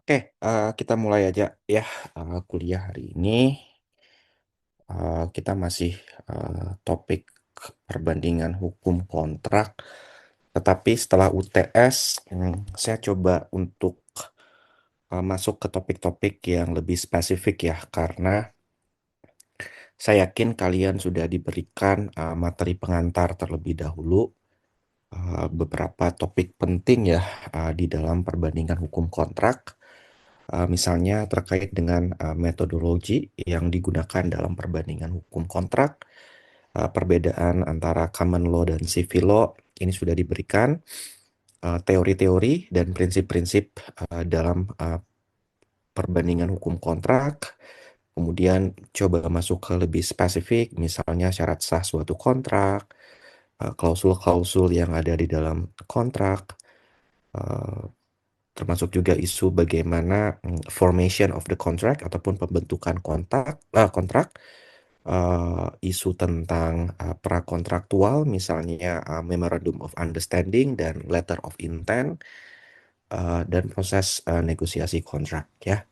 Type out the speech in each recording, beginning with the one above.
Oke, kita mulai aja ya kuliah hari ini. Kita masih topik perbandingan hukum kontrak, tetapi setelah UTS, saya coba untuk masuk ke topik-topik yang lebih spesifik ya, karena saya yakin kalian sudah diberikan materi pengantar terlebih dahulu, beberapa topik penting ya di dalam perbandingan hukum kontrak. Misalnya terkait dengan metodologi yang digunakan dalam perbandingan hukum kontrak, perbedaan antara common law dan civil law ini sudah diberikan, teori-teori dan prinsip-prinsip dalam perbandingan hukum kontrak. Kemudian coba masuk ke lebih spesifik, misalnya syarat sah suatu kontrak, klausul-klausul yang ada di dalam kontrak, eh, termasuk juga isu bagaimana formation of the contract ataupun pembentukan kontrak, isu tentang prakontraktual, misalnya memorandum of understanding dan letter of intent, dan proses negosiasi kontrak ya.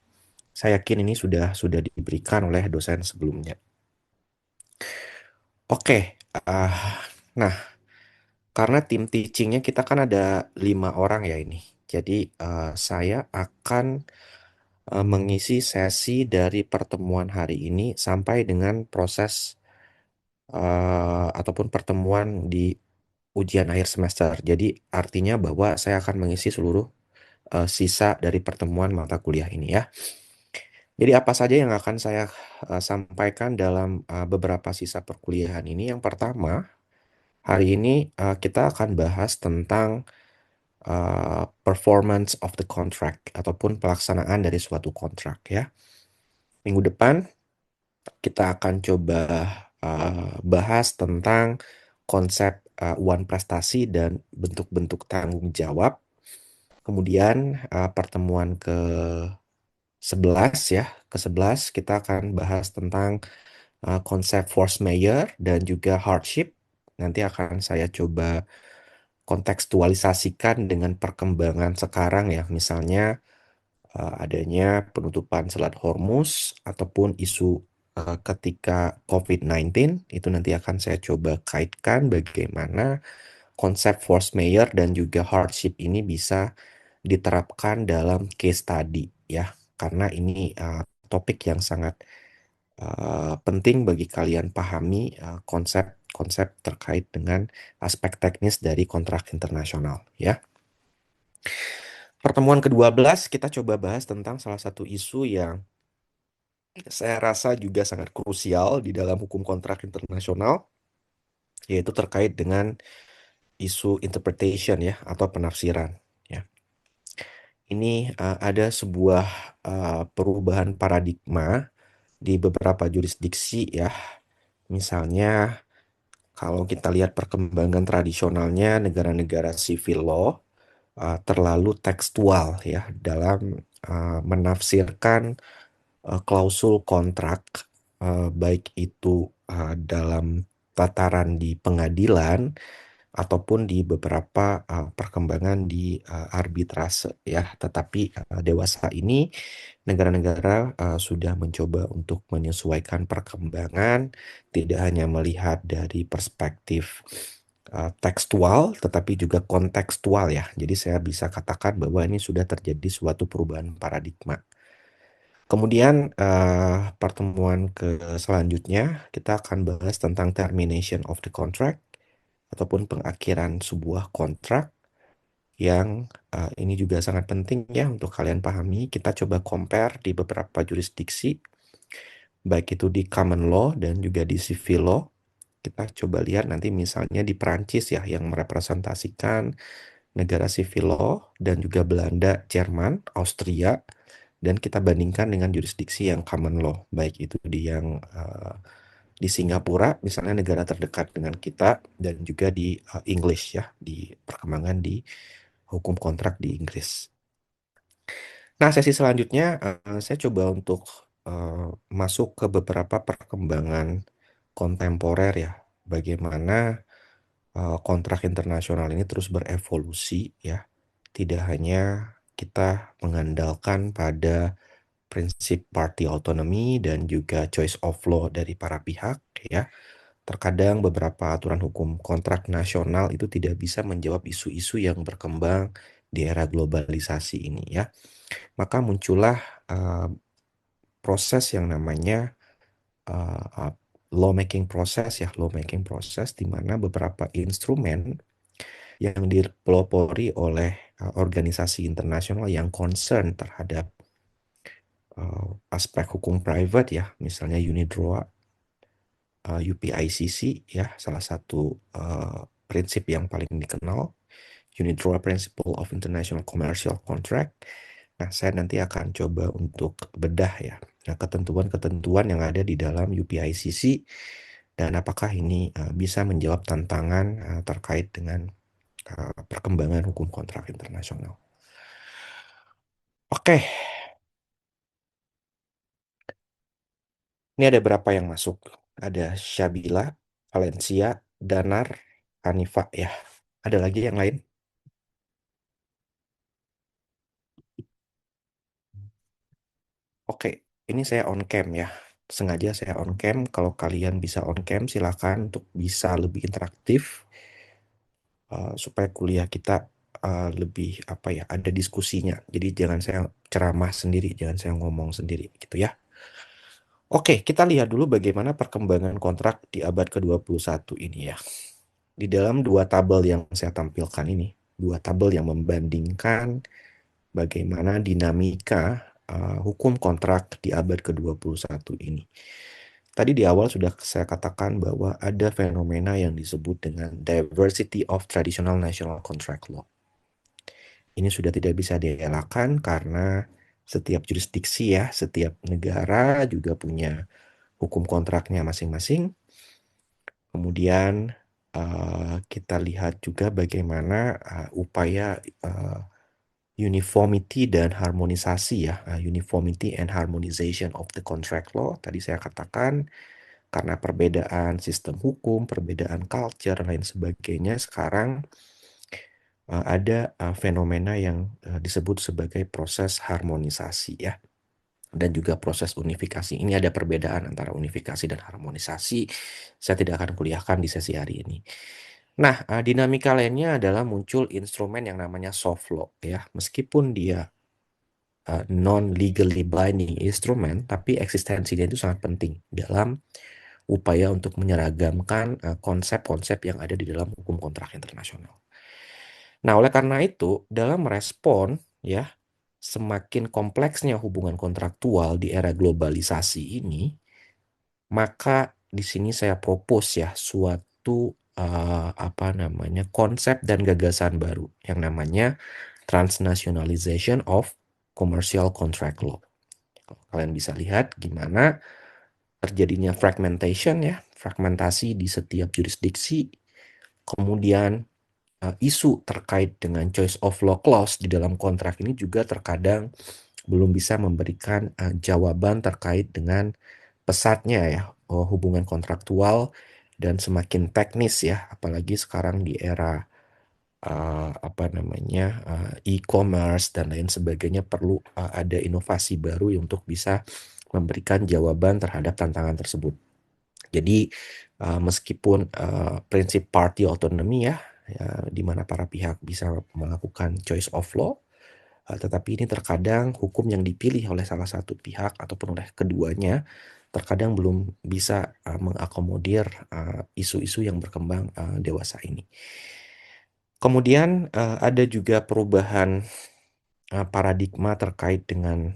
Saya yakin ini sudah diberikan oleh dosen sebelumnya. Oke, uh, nah karena tim teachingnya kita kan ada 5 orang ya ini. Jadi saya akan mengisi sesi dari pertemuan hari ini sampai dengan proses ataupun pertemuan di ujian akhir semester. Jadi artinya bahwa saya akan mengisi seluruh sisa dari pertemuan mata kuliah ini ya. Jadi apa saja yang akan saya sampaikan dalam beberapa sisa perkuliahan ini? Yang pertama, hari ini kita akan bahas tentang performance of the contract ataupun pelaksanaan dari suatu kontrak ya. Minggu depan kita akan coba bahas tentang konsep uang prestasi dan bentuk-bentuk tanggung jawab. Kemudian pertemuan ke-11 ya, ke-11 kita akan bahas tentang konsep force majeure dan juga hardship. Nanti akan saya coba kontekstualisasikan dengan perkembangan sekarang ya, misalnya adanya penutupan Selat Hormuz ataupun isu ketika COVID-19, itu nanti akan saya coba kaitkan bagaimana konsep force majeure dan juga hardship ini bisa diterapkan dalam case study ya, karena ini topik yang sangat penting bagi kalian pahami konsep-konsep terkait dengan aspek teknis dari kontrak internasional ya. Pertemuan ke-12 kita coba bahas tentang salah satu isu yang saya rasa juga sangat krusial di dalam hukum kontrak internasional, yaitu terkait dengan isu interpretation ya atau penafsiran ya. Ini ada sebuah perubahan paradigma di beberapa jurisdiksi ya. Misalnya kalau kita lihat perkembangan tradisionalnya negara-negara civil law terlalu tekstual ya dalam menafsirkan klausul kontrak, baik itu dalam tataran di pengadilan ataupun di beberapa perkembangan di arbitrase ya. Tetapi dewasa ini negara-negara sudah mencoba untuk menyesuaikan perkembangan, tidak hanya melihat dari perspektif tekstual, tetapi juga kontekstual ya. Jadi saya bisa katakan bahwa ini sudah terjadi suatu perubahan paradigma. Kemudian pertemuan ke selanjutnya kita akan bahas tentang termination of the contract ataupun pengakhiran sebuah kontrak yang ini juga sangat penting ya untuk kalian pahami. Kita coba compare di beberapa jurisdiksi, baik itu di common law dan juga di civil law. Kita coba lihat nanti misalnya di Perancis ya yang merepresentasikan negara civil law dan juga Belanda, Jerman, Austria, dan kita bandingkan dengan jurisdiksi yang common law, baik itu di Singapura, misalnya negara terdekat dengan kita, dan juga di English ya, di perkembangan di hukum kontrak di Inggris. Nah, sesi selanjutnya saya coba untuk eh, masuk ke beberapa perkembangan kontemporer ya, bagaimana kontrak internasional ini terus berevolusi ya. Tidak hanya kita mengandalkan pada prinsip party autonomy dan juga choice of law dari para pihak ya. Terkadang beberapa aturan hukum kontrak nasional itu tidak bisa menjawab isu-isu yang berkembang di era globalisasi ini ya. Maka muncullah uh, proses yang namanya uh, lawmaking proses ya, lawmaking proses di mana beberapa instrumen yang dipelopori oleh organisasi internasional yang concern terhadap aspek hukum private ya, misalnya UNIDROIT, UPICC ya, salah satu prinsip yang paling dikenal, UNIDROIT Principle of International Commercial Contract. Nah, saya nanti akan coba untuk bedah ya, nah, ketentuan-ketentuan yang ada di dalam UPICC dan apakah ini bisa menjawab tantangan terkait dengan perkembangan hukum kontrak internasional. Oke, ini ada berapa yang masuk? Ada Syabila, Valencia, Danar, Hanifa ya. Ada lagi yang lain? Oke, ini saya on cam ya. Sengaja saya on cam. Kalau kalian bisa on cam, silakan untuk bisa lebih interaktif supaya kuliah kita lebih apa ya, ada diskusinya. Jadi jangan saya ceramah sendiri, jangan saya ngomong sendiri gitu ya. Oke, kita lihat dulu bagaimana perkembangan kontrak di abad ke-21 ini ya. Di dalam dua tabel yang saya tampilkan ini, dua tabel yang membandingkan bagaimana dinamika hukum kontrak di abad ke-21 ini. Tadi di awal sudah saya katakan bahwa ada fenomena yang disebut dengan diversity of traditional national contract law. Ini sudah tidak bisa dielakkan karena setiap jurisdiksi ya, setiap negara juga punya hukum kontraknya masing-masing. Kemudian kita lihat juga bagaimana upaya uniformity dan harmonisasi ya, uniformity and harmonization of the contract law. Tadi saya katakan karena perbedaan sistem hukum, perbedaan culture, lain sebagainya, sekarang ada fenomena yang disebut sebagai proses harmonisasi ya, dan juga proses unifikasi. Ini ada perbedaan antara unifikasi dan harmonisasi. Saya tidak akan kuliahkan di sesi hari ini. Nah, dinamika lainnya adalah muncul instrumen yang namanya soft law ya. Meskipun dia non-legally binding instrumen, tapi eksistensinya itu sangat penting dalam upaya untuk menyeragamkan konsep-konsep yang ada di dalam hukum kontrak internasional. Nah, oleh karena itu, dalam merespon ya semakin kompleksnya hubungan kontraktual di era globalisasi ini, maka di sini saya propose ya suatu apa namanya konsep dan gagasan baru yang namanya transnationalization of commercial contract law. Kalian bisa lihat gimana terjadinya fragmentation ya, fragmentasi di setiap jurisdiksi, kemudian isu terkait dengan choice of law clause di dalam kontrak ini juga terkadang belum bisa memberikan jawaban terkait dengan pesatnya ya hubungan kontraktual dan semakin teknis ya, apalagi sekarang di era apa namanya e-commerce dan lain sebagainya perlu ada inovasi baru untuk bisa memberikan jawaban terhadap tantangan tersebut. Jadi meskipun prinsip party autonomy ya, di mana para pihak bisa melakukan choice of law, tetapi ini terkadang hukum yang dipilih oleh salah satu pihak ataupun oleh keduanya terkadang belum bisa mengakomodir isu-isu yang berkembang dewasa ini. Kemudian ada juga perubahan paradigma terkait dengan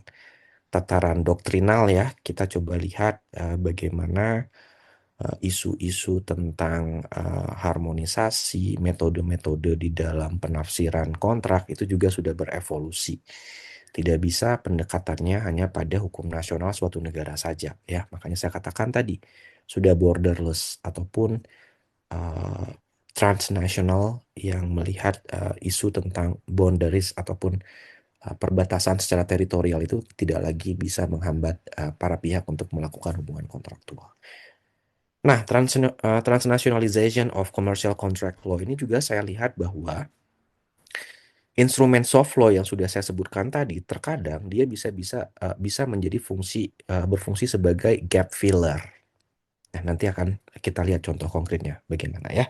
tataran doktrinal ya. Kita coba lihat bagaimana isu-isu tentang harmonisasi, metode-metode di dalam penafsiran kontrak itu juga sudah berevolusi. Tidak bisa pendekatannya hanya pada hukum nasional suatu negara saja ya. Makanya saya katakan tadi sudah borderless ataupun uh, transnational yang melihat isu tentang boundaries ataupun perbatasan secara teritorial itu tidak lagi bisa menghambat para pihak untuk melakukan hubungan kontraktual. Nah, transnationalization of commercial contract law ini juga saya lihat bahwa instrumen soft law yang sudah saya sebutkan tadi, terkadang dia bisa menjadi berfungsi sebagai gap filler. Nah, nanti akan kita lihat contoh konkretnya bagaimana ya.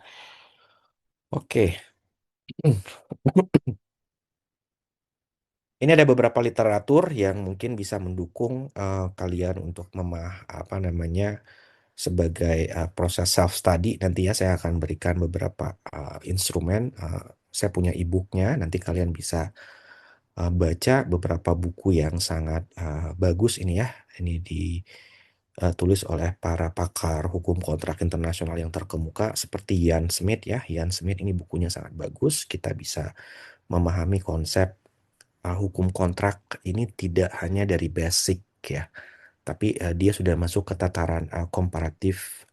Oke. Ini ada beberapa literatur yang mungkin bisa mendukung kalian untuk apa namanya, sebagai proses self study. Nanti ya saya akan berikan beberapa instrumen. Saya punya e-booknya. Nanti kalian bisa baca beberapa buku yang sangat bagus ini ya. Ini ditulis oleh para pakar hukum kontrak internasional yang terkemuka seperti Ian Smith ya. Ian Smith ini bukunya sangat bagus. Kita bisa memahami konsep hukum kontrak ini tidak hanya dari basic ya, tapi dia sudah masuk ke tataran komparatif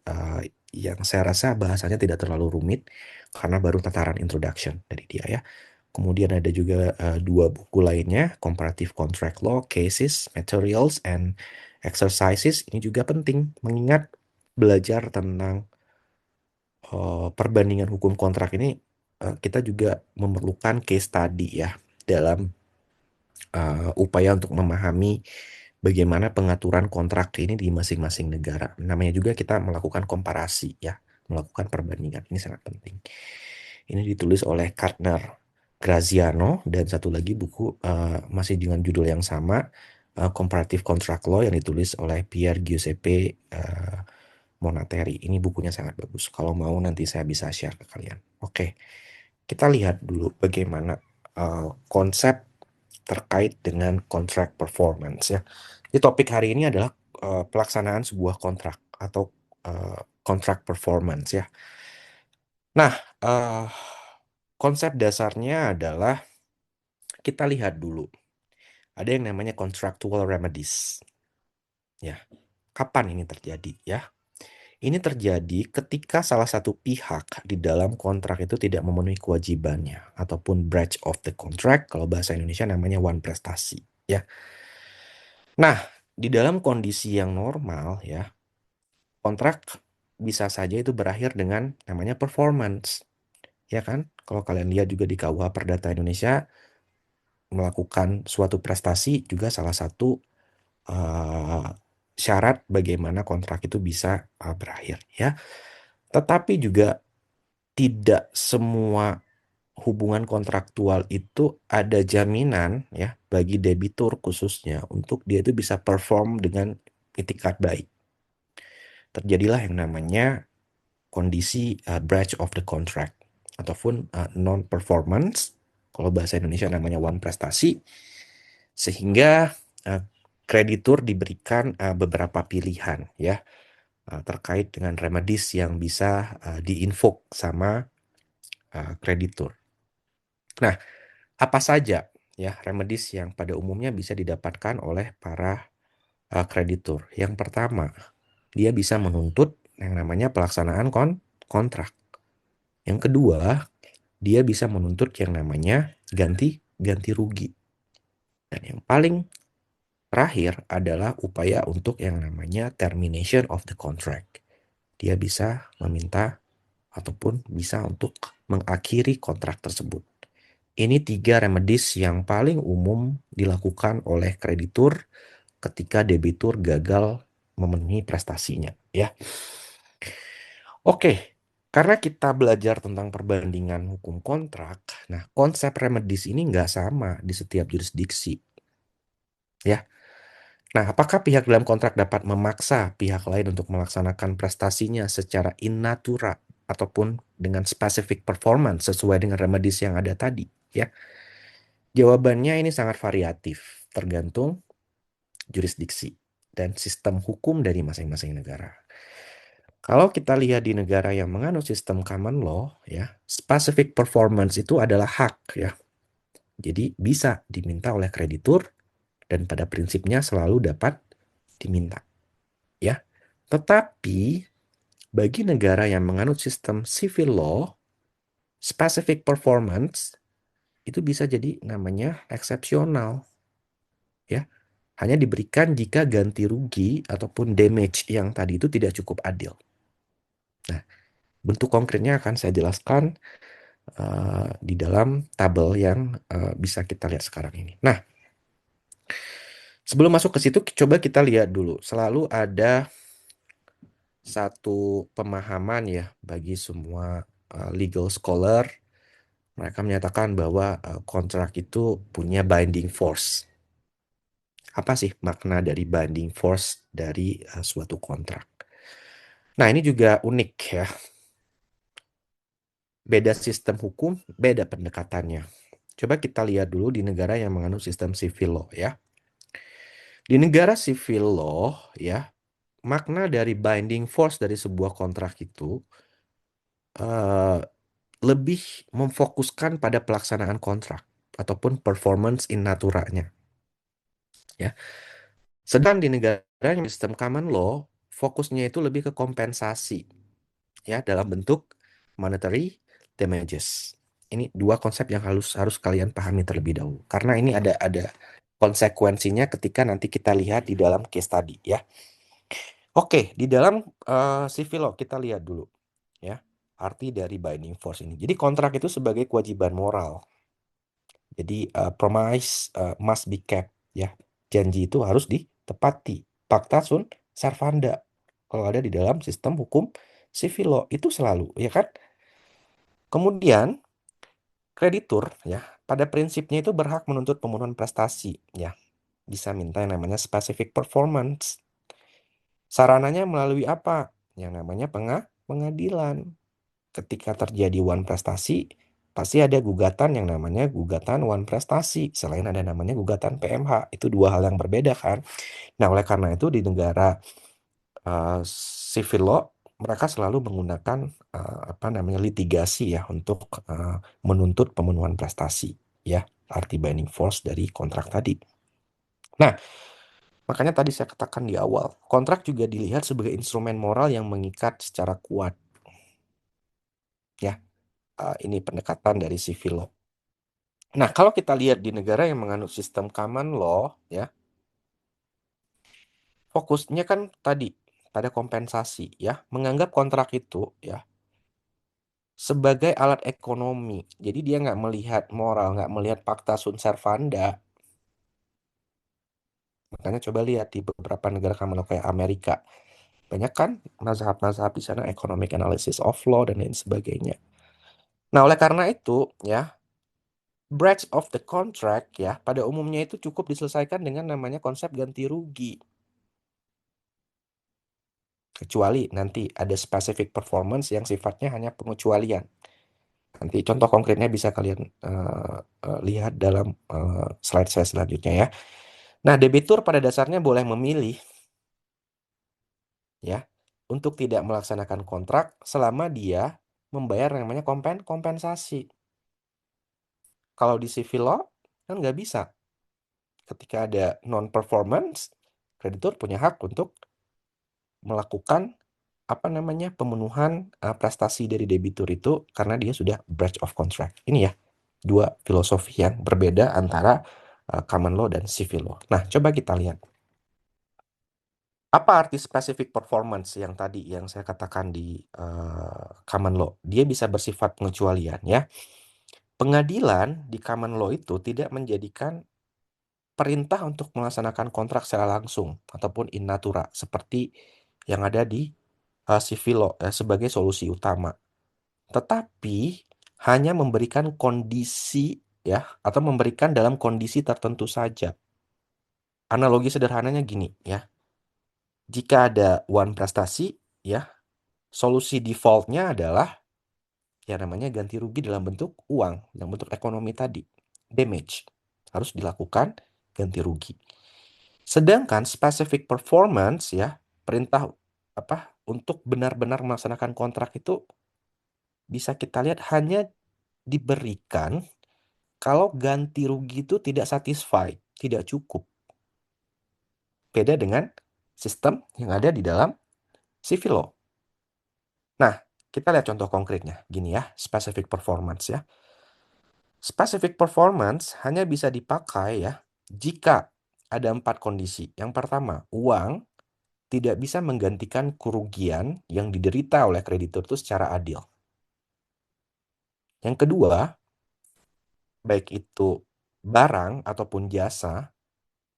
yang saya rasa bahasanya tidak terlalu rumit karena baru tataran introduction dari dia ya. Kemudian ada juga dua buku lainnya, Comparative Contract Law, Cases, Materials, and Exercises. Ini juga penting mengingat belajar tentang perbandingan hukum kontrak ini, kita juga memerlukan case study ya dalam upaya untuk memahami bagaimana pengaturan kontrak ini di masing-masing negara. Namanya juga kita melakukan komparasi ya, melakukan perbandingan. Ini sangat penting. Ini ditulis oleh Gardner Graziano dan satu lagi buku masih dengan judul yang sama, Comparative Contract Law yang ditulis oleh Pierre Giuseppe Monateri. Ini bukunya sangat bagus. Kalau mau nanti saya bisa share ke kalian. Oke, kita lihat dulu bagaimana konsep terkait dengan contract performance ya. Jadi topik hari ini adalah pelaksanaan sebuah kontrak atau contract performance ya. Nah, konsep dasarnya adalah kita lihat dulu. Ada yang namanya contractual remedies. Ya, kapan ini terjadi ya? Ini terjadi ketika salah satu pihak di dalam kontrak itu tidak memenuhi kewajibannya ataupun breach of the contract, kalau bahasa Indonesia namanya one prestasi ya. Nah, di dalam kondisi yang normal ya, kontrak bisa saja itu berakhir dengan namanya performance. Ya kan? Kalau kalian lihat juga di KUH Perdata Indonesia, melakukan suatu prestasi juga salah satu uh, syarat bagaimana kontrak itu bisa berakhir ya. Tetapi juga tidak semua hubungan kontraktual itu ada jaminan ya bagi debitur khususnya untuk dia itu bisa perform dengan itikat baik. Terjadilah yang namanya kondisi breach of the contract ataupun non-performance, kalau bahasa Indonesia namanya one prestasi, sehingga kreditur diberikan beberapa pilihan ya terkait dengan remedies yang bisa diinvoke sama kreditur. Nah, apa saja ya remedies yang pada umumnya bisa didapatkan oleh para kreditur? Yang pertama, dia bisa menuntut yang namanya pelaksanaan kontrak. Yang kedua, dia bisa menuntut yang namanya ganti rugi. Dan yang paling terakhir adalah upaya untuk yang namanya termination of the contract. Dia bisa meminta ataupun bisa untuk mengakhiri kontrak tersebut. Ini 3 remedies yang paling umum dilakukan oleh kreditur ketika debitur gagal memenuhi prestasinya ya. Oke, karena kita belajar tentang perbandingan hukum kontrak, nah konsep remedies ini nggak sama di setiap jurisdiksi ya. Nah, apakah pihak dalam kontrak dapat memaksa pihak lain untuk melaksanakan prestasinya secara in natura ataupun dengan specific performance sesuai dengan remedies yang ada tadi ya? Jawabannya ini sangat variatif, tergantung jurisdiksi dan sistem hukum dari masing-masing negara. Kalau kita lihat di negara yang menganut sistem common law, ya, specific performance itu adalah hak, ya. Jadi bisa diminta oleh kreditur dan pada prinsipnya selalu dapat diminta, ya. Tetapi bagi negara yang menganut sistem civil law, specific performance itu bisa jadi namanya eksepsional, ya. Hanya diberikan jika ganti rugi ataupun damage yang tadi itu tidak cukup adil. Nah, bentuk konkretnya akan saya jelaskan di dalam tabel yang bisa kita lihat sekarang ini. Nah, sebelum masuk ke situ, coba kita lihat dulu. Selalu ada satu pemahaman ya bagi semua legal scholar. Mereka menyatakan bahwa kontrak itu punya binding force. Apa sih makna dari binding force dari suatu kontrak? Nah, ini juga unik ya. Beda sistem hukum, beda pendekatannya. Coba kita lihat dulu di negara yang menganut sistem civil law ya. Di negara civil law ya, makna dari binding force dari sebuah kontrak itu eh, lebih memfokuskan pada pelaksanaan kontrak ataupun performance in naturanya ya. Sedang di negara yang sistem common law, fokusnya itu lebih ke kompensasi ya dalam bentuk monetary damages. Ini dua konsep yang harus harus kalian pahami terlebih dahulu karena ini ada konsekuensinya ketika nanti kita lihat di dalam case tadi ya. Oke, di dalam civil law kita lihat dulu ya arti dari binding force ini. Jadi kontrak itu sebagai kewajiban moral. Jadi promise must be kept ya. Janji itu harus ditepati. Pacta sunt servanda. Kalau ada di dalam sistem hukum civil law itu selalu ya kan. Kemudian kreditur ya pada prinsipnya itu berhak menuntut pemenuhan prestasi ya. Bisa minta yang namanya specific performance. Sarananya melalui apa? Yang namanya pengadilan. Ketika terjadi wan prestasi, pasti ada gugatan yang namanya gugatan wan prestasi. Selain ada namanya gugatan PMH. Itu dua hal yang berbeda kan. Nah, oleh karena itu di negara civil law, mereka selalu menggunakan apa namanya litigasi ya untuk menuntut pemenuhan prestasi ya. Arti binding force dari kontrak tadi. Nah, makanya tadi saya katakan di awal, kontrak juga dilihat sebagai instrumen moral yang mengikat secara kuat. Ya, ini pendekatan dari civil law. Nah, kalau kita lihat di negara yang menganut sistem common law, ya, fokusnya kan tadi pada kompensasi, ya, menganggap kontrak itu, ya, sebagai alat ekonomi. Jadi dia nggak melihat moral, nggak melihat pacta sunt servanda. Makanya coba lihat di beberapa negara common law kayak Amerika. Banyak kan mazhab-mazhab di sana, economic analysis of law dan lain sebagainya. Nah, oleh karena itu, ya, breach of the contract, ya, pada umumnya itu cukup diselesaikan dengan namanya konsep ganti rugi. Kecuali nanti ada specific performance yang sifatnya hanya pengecualian. Nanti contoh konkretnya bisa kalian lihat dalam slide saya selanjutnya ya. Nah, debitur pada dasarnya boleh memilih ya untuk tidak melaksanakan kontrak selama dia membayar yang namanya kompensasi. Kalau di civil law kan nggak bisa. Ketika ada non-performance, kreditur punya hak untuk melakukan apa namanya pemenuhan prestasi dari debitur itu karena dia sudah breach of contract. Ini ya dua filosofi yang berbeda antara common law dan civil law. Nah, coba kita lihat. Apa arti specific performance yang tadi yang saya katakan di common law? Dia bisa bersifat pengecualian ya. Pengadilan di common law itu tidak menjadikan perintah untuk melaksanakan kontrak secara langsung ataupun in natura seperti yang ada di civil law sebagai solusi utama. Tetapi hanya memberikan kondisi ya atau memberikan dalam kondisi tertentu saja. Analogi sederhananya gini ya. Jika ada one prestasi ya, solusi defaultnya adalah ya namanya ganti rugi dalam bentuk uang, dalam bentuk ekonomi tadi. Damage. Harus dilakukan ganti rugi. Sedangkan specific performance ya, perintah apa untuk benar-benar melaksanakan kontrak itu bisa kita lihat hanya diberikan kalau ganti rugi itu tidak satisfied, tidak cukup. Beda dengan sistem yang ada di dalam civil law. Nah, kita lihat contoh konkretnya. Gini ya, specific performance ya. Specific performance hanya bisa dipakai ya jika ada 4 kondisi. Yang pertama, uang tidak bisa menggantikan kerugian yang diderita oleh kreditur itu secara adil. Yang kedua, baik itu barang ataupun jasa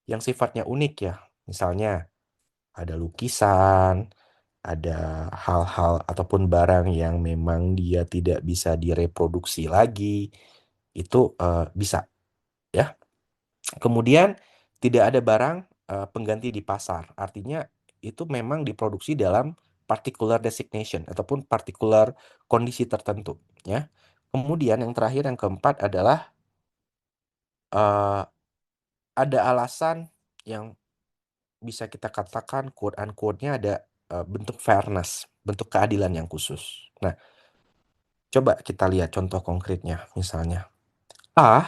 yang sifatnya unik ya. Misalnya ada lukisan, ada hal-hal ataupun barang yang memang dia tidak bisa direproduksi lagi, itu bisa ya. Kemudian tidak ada barang pengganti di pasar. Artinya itu memang diproduksi dalam particular designation ataupun particular kondisi tertentu ya. Kemudian yang terakhir yang keempat adalah eh, ada alasan yang bisa kita katakan quote unquote-nya ada bentuk fairness, bentuk keadilan yang khusus. Nah, coba kita lihat contoh konkretnya. Misalnya, A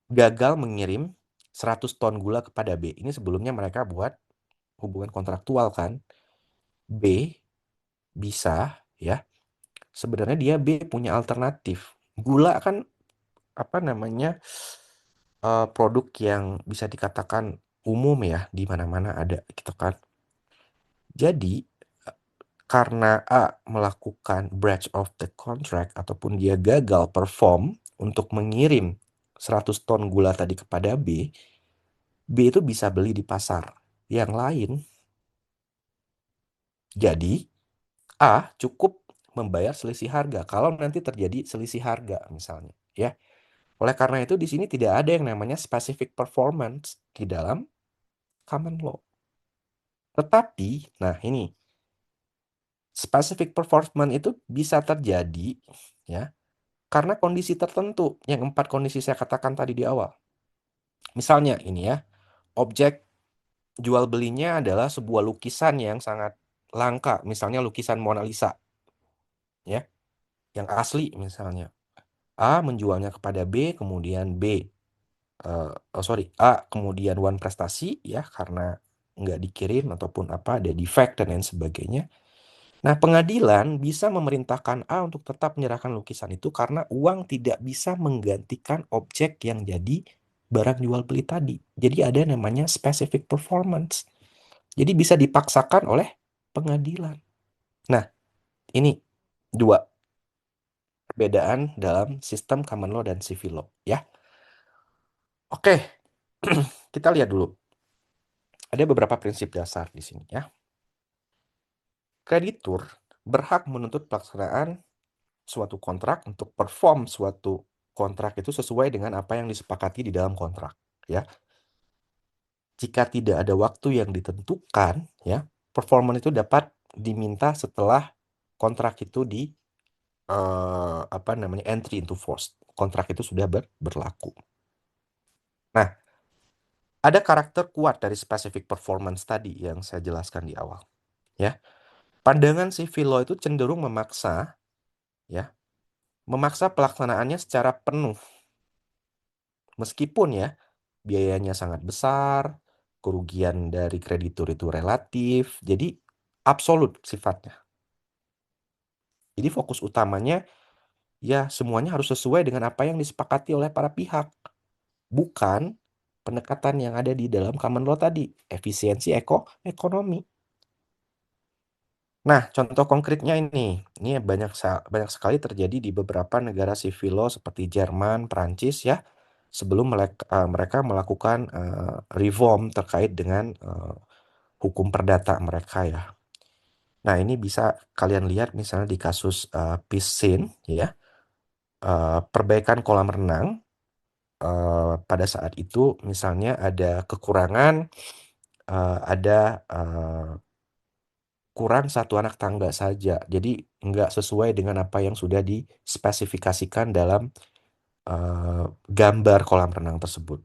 gagal mengirim 100 ton gula kepada B. Ini sebelumnya mereka buat hubungan kontraktual kan. B bisa ya. Sebenarnya dia B punya alternatif. Gula kan apa namanya produk yang bisa dikatakan umum ya, di mana-mana ada gitu kan. Jadi karena A melakukan breach of the contract ataupun dia gagal perform untuk mengirim 100 ton gula tadi kepada B, B itu bisa beli di pasar yang lain. Jadi A cukup membayar selisih harga kalau nanti terjadi selisih harga misalnya, ya. Oleh karena itu di sini tidak ada yang namanya specific performance di dalam common law. Tetapi, nah ini specific performance itu bisa terjadi ya karena kondisi tertentu yang 4 kondisi saya katakan tadi di awal. Misalnya ini ya, objek jual belinya adalah sebuah lukisan yang sangat langka, misalnya lukisan Mona Lisa ya, yang asli misalnya. A menjualnya kepada B, kemudian B, A kemudian One Prestasi ya karena nggak dikirim ataupun apa ada defect dan lain sebagainya. Nah, pengadilan bisa memerintahkan A untuk tetap menyerahkan lukisan itu karena uang tidak bisa menggantikan objek yang jadi barang jual beli tadi. Jadi ada yang namanya specific performance. Jadi bisa dipaksakan oleh pengadilan. Nah, ini dua perbedaan dalam sistem common law dan civil law ya. Oke, kita lihat dulu. Ada beberapa prinsip dasar di sini ya. Kreditur berhak menuntut pelaksanaan suatu kontrak untuk perform suatu kontrak itu sesuai dengan apa yang disepakati di dalam kontrak ya. Jika tidak ada waktu yang ditentukan ya, performance itu dapat diminta setelah kontrak itu di apa namanya entry into force. Kontrak itu sudah berlaku. Nah, ada karakter kuat dari specific performance tadi yang saya jelaskan di awal ya. Pandangan civil law itu cenderung ya, memaksa pelaksanaannya secara penuh. Meskipun ya biayanya sangat besar, kerugian dari kreditur itu relatif, jadi absolut sifatnya. Jadi fokus utamanya ya semuanya harus sesuai dengan apa yang disepakati oleh para pihak. Bukan pendekatan yang ada di dalam common law tadi, efisiensi ekonomi. Nah, contoh konkretnya ini banyak sekali terjadi di beberapa negara civil law seperti Jerman, Prancis ya, sebelum mereka melakukan reform terkait dengan hukum perdata mereka ya. Nah, ini bisa kalian lihat misalnya di kasus Piscine ya, perbaikan kolam renang pada saat itu misalnya ada kekurangan, ada kurang satu anak tangga saja. Jadi nggak sesuai dengan apa yang sudah dispesifikasikan dalam gambar kolam renang tersebut.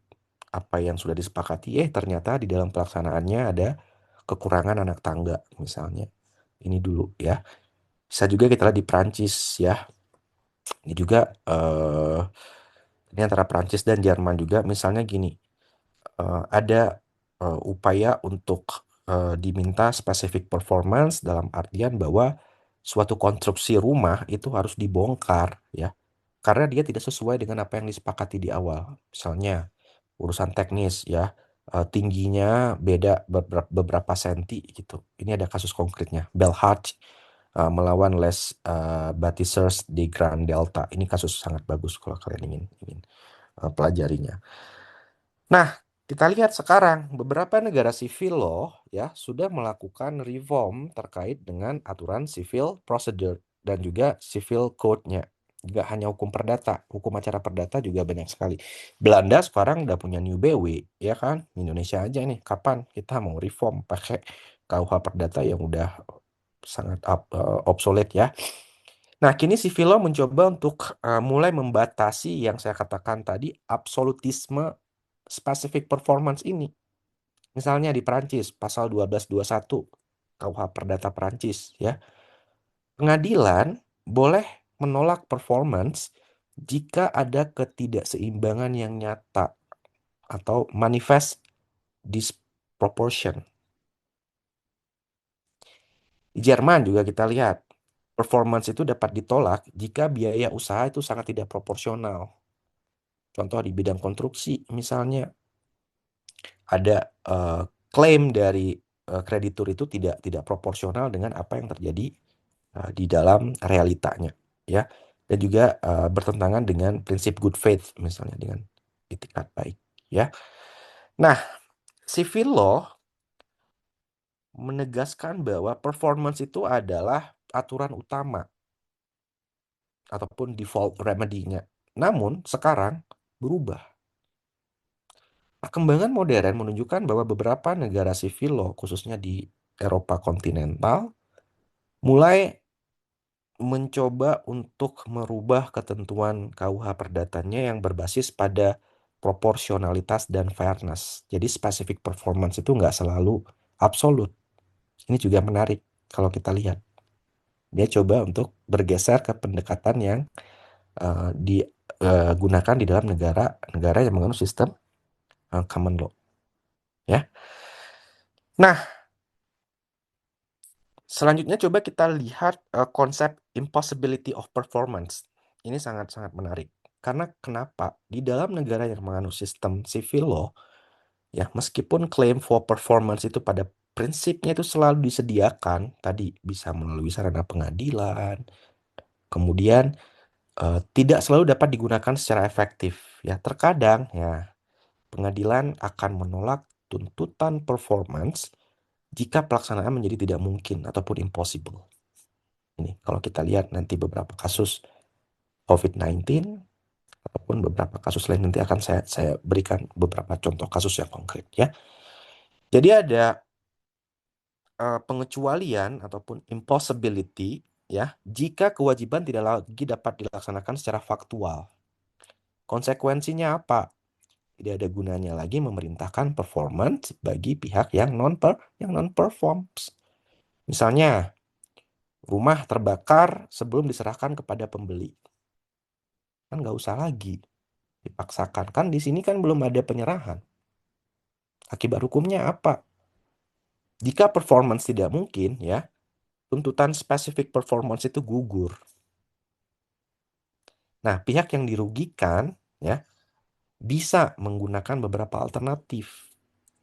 Apa yang sudah disepakati, ternyata di dalam pelaksanaannya ada kekurangan anak tangga misalnya. Ini dulu ya. Bisa juga kita lihat di Prancis ya. Ini juga ini antara Prancis dan Jerman juga. Misalnya gini, ada upaya untuk diminta specific performance dalam artian bahwa suatu konstruksi rumah itu harus dibongkar ya karena dia tidak sesuai dengan apa yang disepakati di awal. Misalnya urusan teknis ya, tingginya beda beberapa senti gitu. Ini ada kasus konkretnya, Belhart melawan Les Bâtisseurs di Grand Delta. Ini kasus sangat bagus kalau kalian ingin pelajarinya. Nah, kita lihat sekarang beberapa negara sivil loh ya sudah melakukan reform terkait dengan aturan civil procedure dan juga civil code-nya. Juga hanya hukum perdata, hukum acara perdata juga banyak sekali. Belanda sekarang udah punya New BW, ya kan? Indonesia aja nih, kapan kita mau reform pakai KUH perdata yang udah sangat obsolete ya. Nah, kini Civil Law mencoba untuk mulai membatasi yang saya katakan tadi absolutisme specific performance ini. Misalnya di Perancis, pasal 1221 KUH Perdata Perancis ya. Pengadilan boleh menolak performance jika ada ketidakseimbangan yang nyata atau manifest disproportion. Di Jerman juga kita lihat, performance itu dapat ditolak jika biaya usaha itu sangat tidak proporsional. Contoh di bidang konstruksi, misalnya ada klaim dari kreditur itu tidak proporsional dengan apa yang terjadi di dalam realitanya, ya, dan juga bertentangan dengan prinsip good faith, misalnya dengan itikat baik, ya. Nah, civil law menegaskan bahwa performance itu adalah aturan utama ataupun default remedy-nya. Namun sekarang berubah. Perkembangan modern menunjukkan bahwa beberapa negara civil law, khususnya di Eropa kontinental, mulai mencoba untuk merubah ketentuan KUH perdatanya yang berbasis pada proporsionalitas dan fairness. Jadi specific performance itu nggak selalu absolut. Ini juga menarik kalau kita lihat. Dia coba untuk bergeser ke pendekatan yang digunakan di dalam negara yang menganut sistem common law. Ya. Nah, selanjutnya coba kita lihat konsep impossibility of performance. Ini sangat-sangat menarik. Karena kenapa? Di dalam negara yang menganut sistem civil law, ya meskipun claim for performance itu pada prinsipnya itu selalu disediakan, tadi bisa melalui sarana pengadilan, kemudian tidak selalu dapat digunakan secara efektif. Ya terkadang ya pengadilan akan menolak tuntutan performance jika pelaksanaan menjadi tidak mungkin ataupun impossible. Ini kalau kita lihat nanti beberapa kasus COVID-19 ataupun beberapa kasus lain, nanti akan saya berikan beberapa contoh kasus yang konkret ya. Jadi ada pengecualian ataupun impossibility ya jika kewajiban tidak lagi dapat dilaksanakan secara faktual. Konsekuensinya apa? Tidak ada gunanya lagi memerintahkan performance bagi pihak yang non-performs. Misalnya, rumah terbakar sebelum diserahkan kepada pembeli. Kan nggak usah lagi dipaksakan. Kan di sini kan belum ada penyerahan. Akibat hukumnya apa? Jika performance tidak mungkin, ya, tuntutan specific performance itu gugur. Nah, pihak yang dirugikan, ya, bisa menggunakan beberapa alternatif,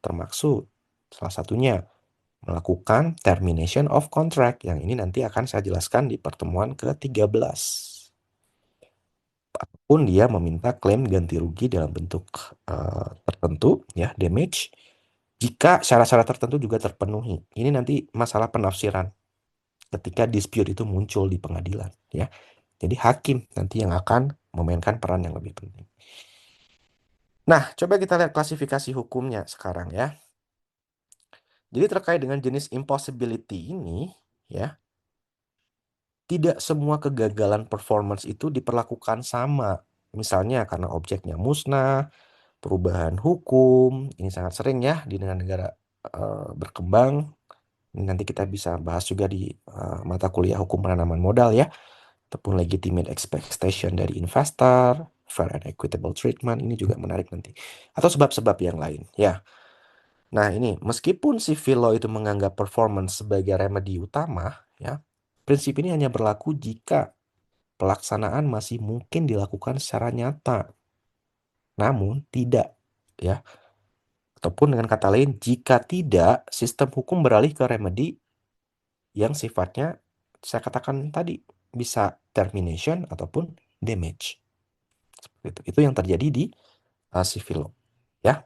termasuk salah satunya melakukan termination of contract, yang ini nanti akan saya jelaskan di pertemuan ke-13. Pun dia meminta klaim ganti rugi dalam bentuk tertentu, ya, damage, jika syarat-syarat tertentu juga terpenuhi. Ini nanti masalah penafsiran ketika dispute itu muncul di pengadilan, ya. Jadi hakim nanti yang akan memainkan peran yang lebih penting. Nah, coba kita lihat klasifikasi hukumnya sekarang ya. Jadi terkait dengan jenis impossibility ini, ya, tidak semua kegagalan performance itu diperlakukan sama. Misalnya karena objeknya musnah, perubahan hukum, ini sangat sering ya di negara-negara berkembang. Ini nanti kita bisa bahas juga di mata kuliah hukum penanaman modal ya, ataupun legitimate expectation dari investor, fair and equitable treatment, ini juga menarik nanti. Atau sebab-sebab yang lain ya. Nah ini, meskipun civil law itu menganggap performance sebagai remedi utama, ya, prinsip ini hanya berlaku jika pelaksanaan masih mungkin dilakukan secara nyata, namun tidak, ya. Ataupun dengan kata lain, jika tidak, sistem hukum beralih ke remedi yang sifatnya saya katakan tadi bisa termination ataupun damage. Itu yang terjadi di civil law. Ya,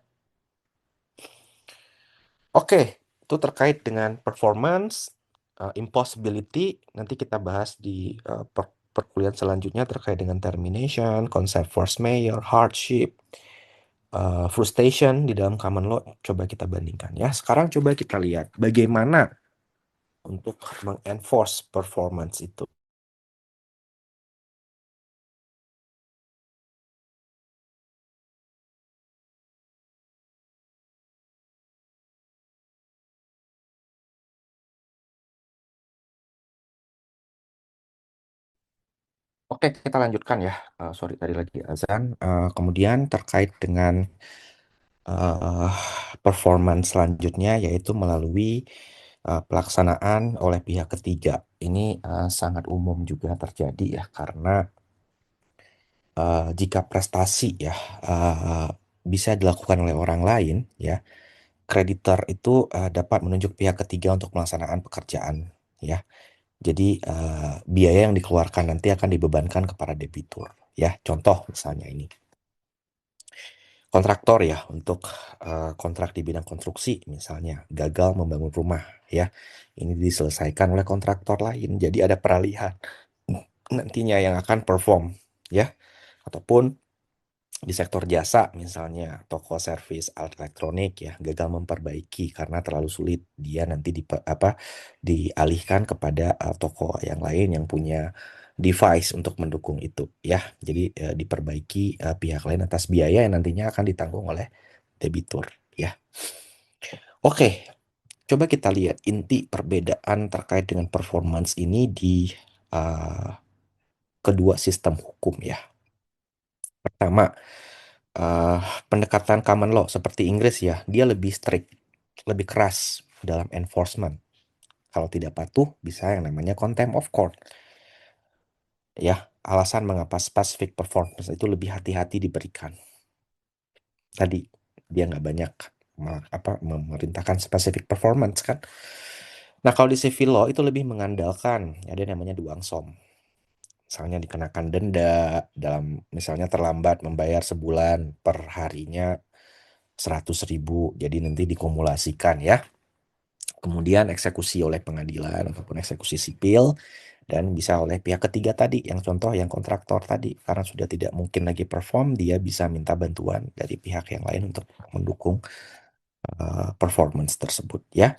oke, itu terkait dengan performance, impossibility. Nanti kita bahas di perkuliahan selanjutnya terkait dengan termination, konsep force majeure, hardship, frustration di dalam common law. Coba kita bandingkan ya. Sekarang coba kita lihat bagaimana untuk mengenforce performance itu. Oke, kita lanjutkan ya. Sorry, tadi lagi azan. Kemudian terkait dengan eh, performance selanjutnya, yaitu melalui pelaksanaan oleh pihak ketiga. Ini sangat umum juga terjadi ya, karena jika prestasi ya eh, bisa dilakukan oleh orang lain, ya, kreditor itu dapat menunjuk pihak ketiga untuk pelaksanaan pekerjaan, ya. Jadi biaya yang dikeluarkan nanti akan dibebankan kepada debitur. Ya, contoh misalnya ini kontraktor ya untuk kontrak di bidang konstruksi misalnya gagal membangun rumah ya. Ini diselesaikan oleh kontraktor lain. Jadi ada peralihan nantinya yang akan perform ya. Ataupun di sektor jasa misalnya toko servis alat elektronik ya gagal memperbaiki karena terlalu sulit, dia nanti dialihkan kepada toko yang lain yang punya device untuk mendukung itu ya. Jadi diperbaiki pihak lain atas biaya yang nantinya akan ditanggung oleh debitur ya. Oke, coba kita lihat inti perbedaan terkait dengan performance ini di uh, kedua sistem hukum ya. Pertama, eh, pendekatan common law seperti Inggris ya, dia lebih strict, lebih keras dalam enforcement. Kalau tidak patuh, bisa yang namanya contempt of court. Ya, alasan mengapa specific performance itu lebih hati-hati diberikan. Tadi dia nggak banyak memerintahkan specific performance kan. Nah, kalau di civil law itu lebih mengandalkan ada yang namanya duang som. Misalnya dikenakan denda dalam misalnya terlambat membayar sebulan per harinya 100.000, jadi nanti dikumulasikan ya. Kemudian eksekusi oleh pengadilan ataupun eksekusi sipil dan bisa oleh pihak ketiga tadi, yang contoh yang kontraktor tadi, karena sudah tidak mungkin lagi perform, dia bisa minta bantuan dari pihak yang lain untuk mendukung performance tersebut ya.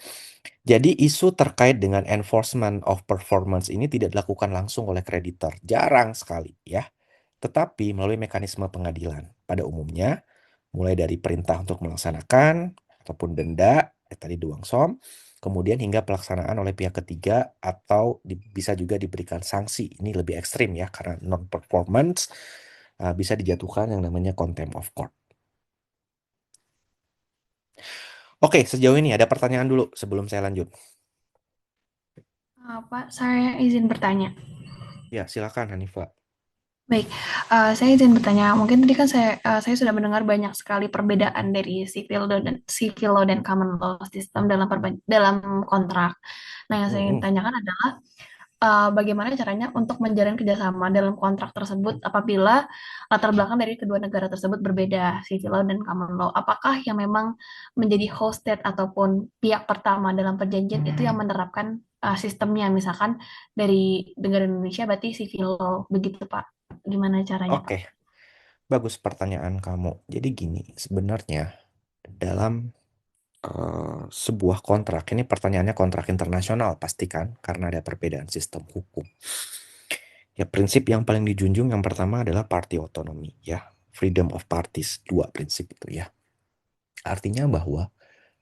Jadi isu terkait dengan enforcement of performance ini tidak dilakukan langsung oleh kreditor, jarang sekali ya. Tetapi melalui mekanisme pengadilan. Pada umumnya, mulai dari perintah untuk melaksanakan, ataupun denda, tadi duang som, kemudian hingga pelaksanaan oleh pihak ketiga, atau bisa juga diberikan sanksi. Ini lebih ekstrim ya, karena non-performance bisa dijatuhkan yang namanya contempt of court. Oke, sejauh ini ada pertanyaan dulu sebelum saya lanjut. Pak, saya izin bertanya. Ya, silakan Hanifa. Baik, saya izin bertanya. Mungkin tadi kan saya sudah mendengar banyak sekali perbedaan dari civil law dan common law sistem dalam kontrak. Nah, yang saya ingin Mm-mm. tanyakan adalah bagaimana caranya untuk menjalin kerjasama dalam kontrak tersebut apabila latar belakang dari kedua negara tersebut berbeda, civil law dan common law. Apakah yang memang menjadi host state ataupun pihak pertama dalam perjanjian itu yang menerapkan sistemnya, misalkan dari negara Indonesia berarti civil law, begitu Pak? Gimana caranya Oke, Pak? bagus pertanyaan kamu. Jadi gini, sebenarnya dalam sebuah kontrak, ini pertanyaannya kontrak internasional pastikan, karena ada perbedaan sistem hukum. Ya, prinsip yang paling dijunjung yang pertama adalah party autonomy, ya, freedom of parties, dua prinsip itu ya. Artinya bahwa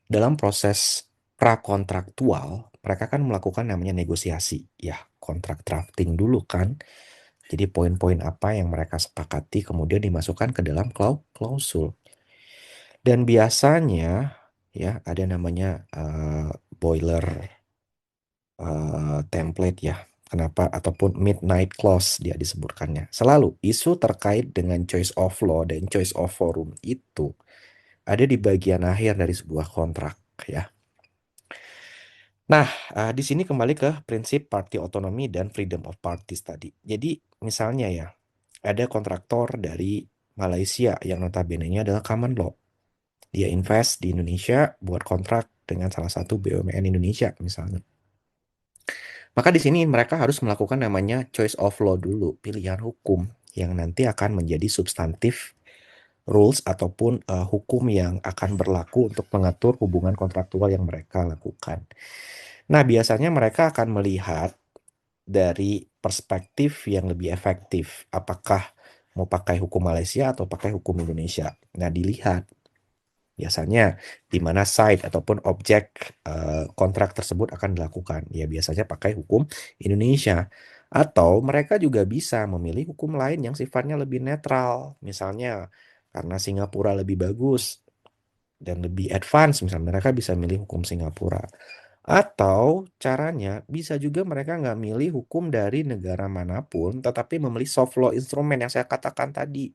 dalam proses prakontraktual, mereka kan melakukan namanya negosiasi, ya, kontrak drafting dulu kan. Jadi poin-poin apa yang mereka sepakati kemudian dimasukkan ke dalam klausul. Dan biasanya ya ada namanya boiler template ya. Kenapa? Ataupun midnight clause dia disebutkannya. Selalu isu terkait dengan choice of law dan choice of forum itu ada di bagian akhir dari sebuah kontrak ya. Nah, di sini kembali ke prinsip party autonomy dan freedom of parties tadi. Jadi, misalnya ya, ada kontraktor dari Malaysia yang notabene-nya adalah common law. Dia invest di Indonesia buat kontrak dengan salah satu BUMN Indonesia misalnya. Maka di sini mereka harus melakukan namanya choice of law dulu, pilihan hukum yang nanti akan menjadi substantif rules ataupun hukum yang akan berlaku untuk mengatur hubungan kontraktual yang mereka lakukan. Nah, biasanya mereka akan melihat dari perspektif yang lebih efektif, apakah mau pakai hukum Malaysia atau pakai hukum Indonesia. Nah, dilihat biasanya di mana side ataupun objek kontrak tersebut akan dilakukan. Ya biasanya pakai hukum Indonesia. Atau mereka juga bisa memilih hukum lain yang sifatnya lebih netral. Misalnya karena Singapura lebih bagus dan lebih advance, misalnya mereka bisa milih hukum Singapura. Atau caranya bisa juga mereka nggak milih hukum dari negara manapun, tetapi memilih soft law instrumen yang saya katakan tadi.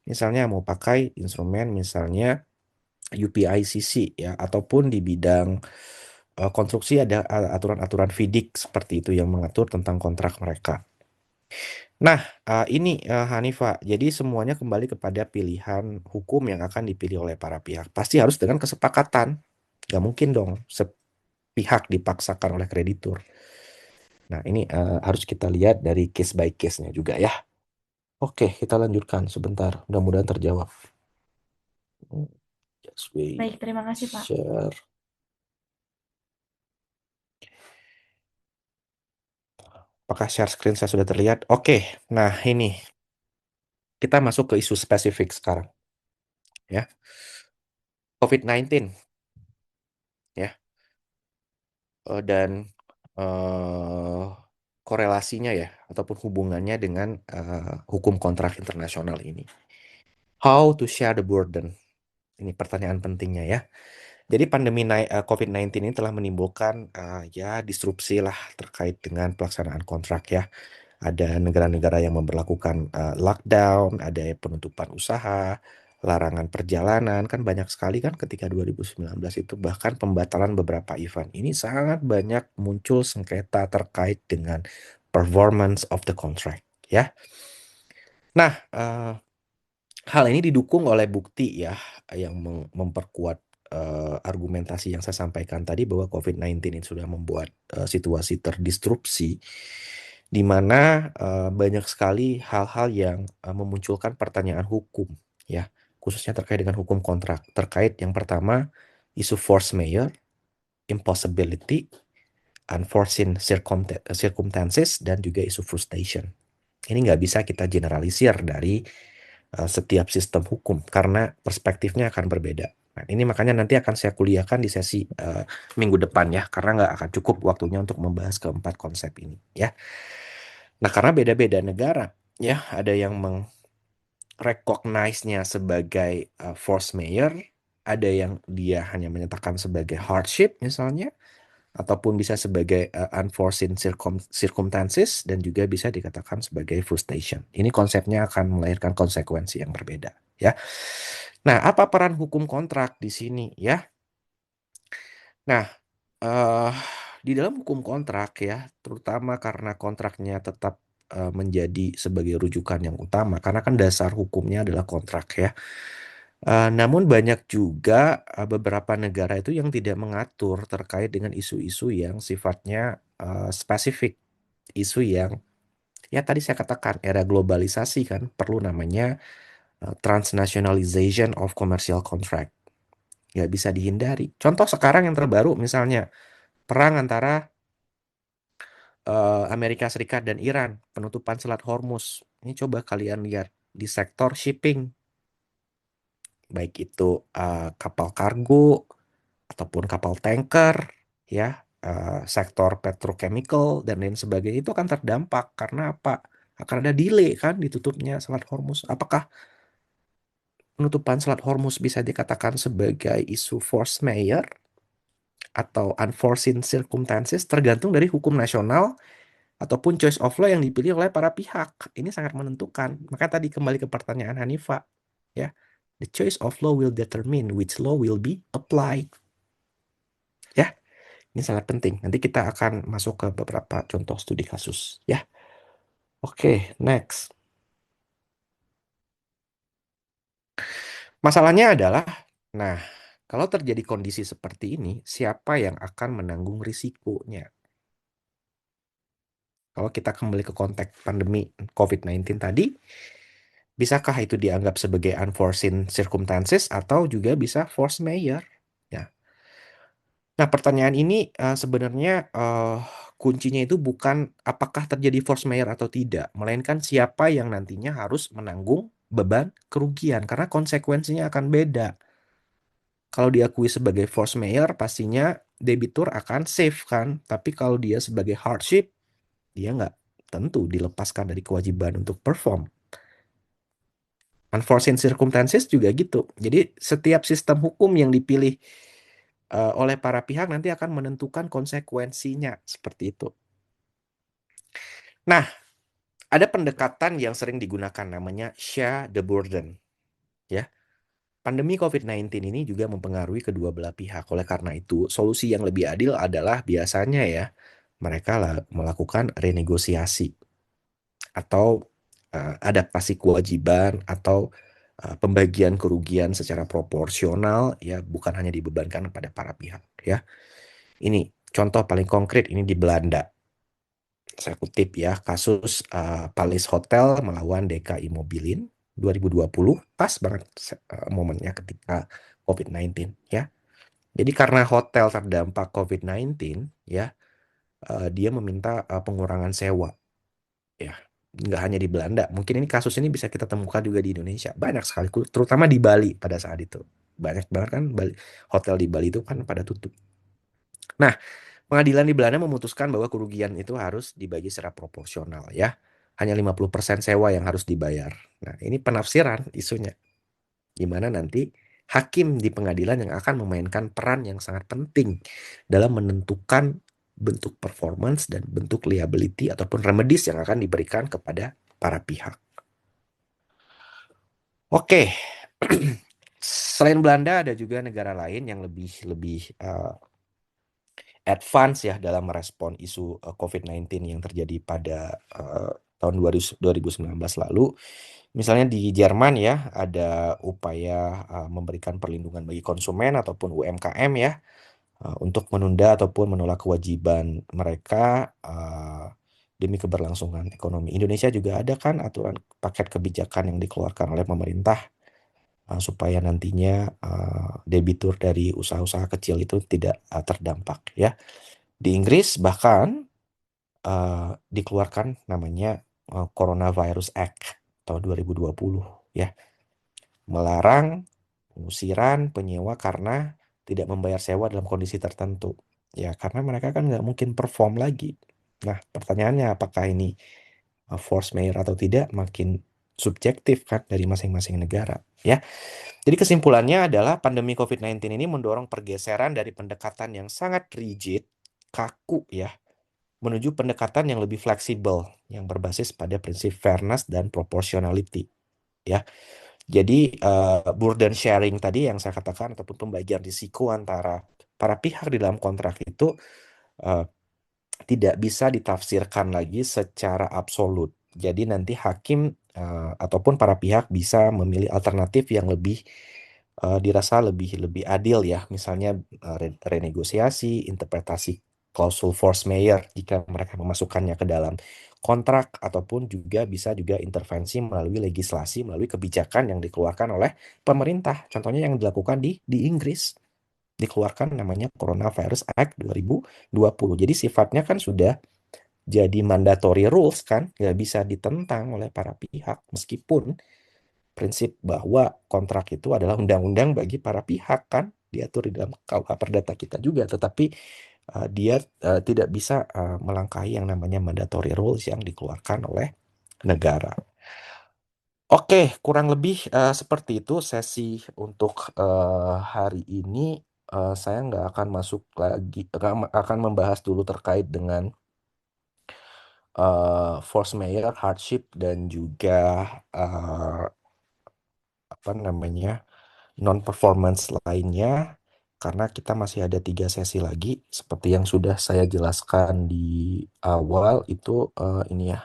Misalnya mau pakai instrumen misalnya UPICC ya, ataupun di bidang konstruksi ada aturan-aturan FIDIC seperti itu yang mengatur tentang kontrak mereka. Nah, ini Hanifah, jadi semuanya kembali kepada pilihan hukum yang akan dipilih oleh para pihak. Pasti harus dengan kesepakatan. Gak mungkin dong sepihak dipaksakan oleh kreditur. Nah, ini harus kita lihat dari case by case-nya juga ya. Oke, kita lanjutkan sebentar. Mudah-mudahan terjawab. Just Baik, wait. terima kasih, Pak. Share. Apakah share screen saya sudah terlihat? Oke, nah ini kita masuk ke isu spesifik sekarang ya. COVID-19 ya. Dan eh, korelasinya ya ataupun hubungannya dengan hukum kontrak internasional ini. How to share the burden? Ini pertanyaan pentingnya ya. Jadi pandemi COVID-19 ini telah menimbulkan ya disrupsi lah terkait dengan pelaksanaan kontrak ya. Ada negara-negara yang memberlakukan lockdown, ada penutupan usaha, larangan perjalanan, kan banyak sekali kan ketika 2019 itu bahkan pembatalan beberapa event. Ini sangat banyak muncul sengketa terkait dengan performance of the contract ya. Nah, hal ini didukung oleh bukti ya yang memperkuat argumentasi yang saya sampaikan tadi bahwa COVID-19 ini sudah membuat situasi terdisrupsi di mana banyak sekali hal-hal yang memunculkan pertanyaan hukum ya, khususnya terkait dengan hukum kontrak. Terkait yang pertama isu force majeure, impossibility, unforeseen circumstances dan juga isu frustration. Ini nggak bisa kita generalisir dari setiap sistem hukum karena perspektifnya akan berbeda. Nah, ini makanya nanti akan saya kuliahkan di sesi minggu depan ya, karena nggak akan cukup waktunya untuk membahas keempat konsep ini ya. Nah, karena beda-beda negara ya, ada yang mengrecognize-nya sebagai force majeure, ada yang dia hanya menyatakan sebagai hardship misalnya, ataupun bisa sebagai unforeseen circumstances dan juga bisa dikatakan sebagai frustration. Ini konsepnya akan melahirkan konsekuensi yang berbeda ya. Nah, apa peran hukum kontrak di sini ya? Nah, eh di dalam hukum kontrak ya, terutama karena kontraknya tetap menjadi sebagai rujukan yang utama karena kan dasar hukumnya adalah kontrak ya. Namun banyak juga beberapa negara itu yang tidak mengatur terkait dengan isu-isu yang sifatnya spesifik, isu yang ya tadi saya katakan era globalisasi kan perlu namanya transnationalization of commercial contract. Nggak bisa dihindari. Contoh sekarang yang terbaru misalnya perang antara Amerika Serikat dan Iran, penutupan Selat Hormuz. Ini coba kalian lihat di sektor shipping, baik itu kapal kargo ataupun kapal tanker, ya, sektor petrochemical dan lain sebagainya itu akan terdampak karena apa? Akan ada delay kan ditutupnya Selat Hormuz. Apakah penutupan Selat Hormuz bisa dikatakan sebagai isu force majeure atau unforeseen circumstances tergantung dari hukum nasional ataupun choice of law yang dipilih oleh para pihak. Ini sangat menentukan. Maka tadi kembali ke pertanyaan Hanifa, ya. The choice of law will determine which law will be applied. Ya. Ini sangat penting. Nanti kita akan masuk ke beberapa contoh studi kasus, ya. Oke, next. Masalahnya adalah, nah, kalau terjadi kondisi seperti ini, siapa yang akan menanggung risikonya? Kalau kita kembali ke konteks pandemi COVID-19 tadi, bisakah itu dianggap sebagai unforeseen circumstances atau juga bisa force majeure? Ya. Nah, pertanyaan ini sebenarnya kuncinya itu bukan apakah terjadi force majeure atau tidak, melainkan siapa yang nantinya harus menanggung beban kerugian karena konsekuensinya akan beda. Kalau diakui sebagai force majeure, pastinya debitur akan safe kan. Tapi kalau dia sebagai hardship, dia nggak tentu dilepaskan dari kewajiban untuk perform. Unforeseen circumstances juga gitu. Jadi setiap sistem hukum yang dipilih oleh para pihak nanti akan menentukan konsekuensinya seperti itu. Nah, ada pendekatan yang sering digunakan namanya share the burden, ya. Pandemi COVID-19 ini juga mempengaruhi kedua belah pihak. Oleh karena itu, solusi yang lebih adil adalah biasanya ya mereka melakukan renegosiasi atau adaptasi kewajiban atau pembagian kerugian secara proporsional ya bukan hanya dibebankan pada para pihak ya. Ini contoh paling konkret ini di Belanda. Saya kutip ya kasus Palace Hotel melawan DK Immobilin 2020 pas banget momennya ketika COVID-19 ya. Jadi karena hotel terdampak COVID-19 ya dia meminta pengurangan sewa ya. Nggak hanya di Belanda, mungkin ini kasus ini bisa kita temukan juga di Indonesia. Banyak sekali, terutama di Bali pada saat itu. Banyak banget kan hotel di Bali itu kan pada tutup. Nah, pengadilan di Belanda memutuskan bahwa kerugian itu harus dibagi secara proporsional ya. Hanya 50% sewa yang harus dibayar. Nah, ini penafsiran isunya. Di mana nanti hakim di pengadilan yang akan memainkan peran yang sangat penting dalam menentukan bentuk performance dan bentuk liability ataupun remedies yang akan diberikan kepada para pihak. Oke, selain Belanda ada juga negara lain yang lebih lebih advance ya dalam merespon isu COVID-19 yang terjadi pada tahun 2019 lalu. Misalnya di Jerman ya ada upaya memberikan perlindungan bagi konsumen ataupun UMKM ya untuk menunda ataupun menolak kewajiban mereka demi keberlangsungan ekonomi. Indonesia juga ada kan aturan paket kebijakan yang dikeluarkan oleh pemerintah supaya nantinya debitur dari usaha-usaha kecil itu tidak terdampak ya. Di Inggris bahkan dikeluarkan namanya Coronavirus Act tahun 2020 ya, melarang pengusiran penyewa karena tidak membayar sewa dalam kondisi tertentu. Ya, karena mereka kan nggak mungkin perform lagi. Nah, pertanyaannya apakah ini force majeure atau tidak makin subjektif kan dari masing-masing negara ya. Jadi kesimpulannya adalah pandemi COVID-19 ini mendorong pergeseran dari pendekatan yang sangat rigid, kaku ya, menuju pendekatan yang lebih fleksibel, yang berbasis pada prinsip fairness dan proportionality. Ya, jadi burden sharing tadi yang saya katakan ataupun pembagian risiko antara para pihak di dalam kontrak itu eh, tidak bisa ditafsirkan lagi secara absolut. Jadi nanti hakim ataupun para pihak bisa memilih alternatif yang lebih dirasa lebih lebih adil ya, misalnya renegosiasi, interpretasi klausul force majeure jika mereka memasukkannya ke dalam kontrak ataupun juga bisa juga intervensi melalui legislasi, melalui kebijakan yang dikeluarkan oleh pemerintah. Contohnya yang dilakukan di Inggris dikeluarkan namanya Coronavirus Act 2020. Jadi sifatnya kan sudah jadi mandatory rules kan, nggak bisa ditentang oleh para pihak meskipun prinsip bahwa kontrak itu adalah undang-undang bagi para pihak kan diatur di dalam KUH Perdata kita juga, tetapi dia tidak bisa melangkahi yang namanya mandatory rules yang dikeluarkan oleh negara. Oke, kurang lebih seperti itu sesi untuk hari ini. Saya nggak akan masuk lagi, akan membahas dulu terkait dengan force majeure, hardship, dan juga apa namanya non-performance lainnya. karena kita masih ada 3 sesi lagi. Seperti yang sudah saya jelaskan di awal itu ini ya.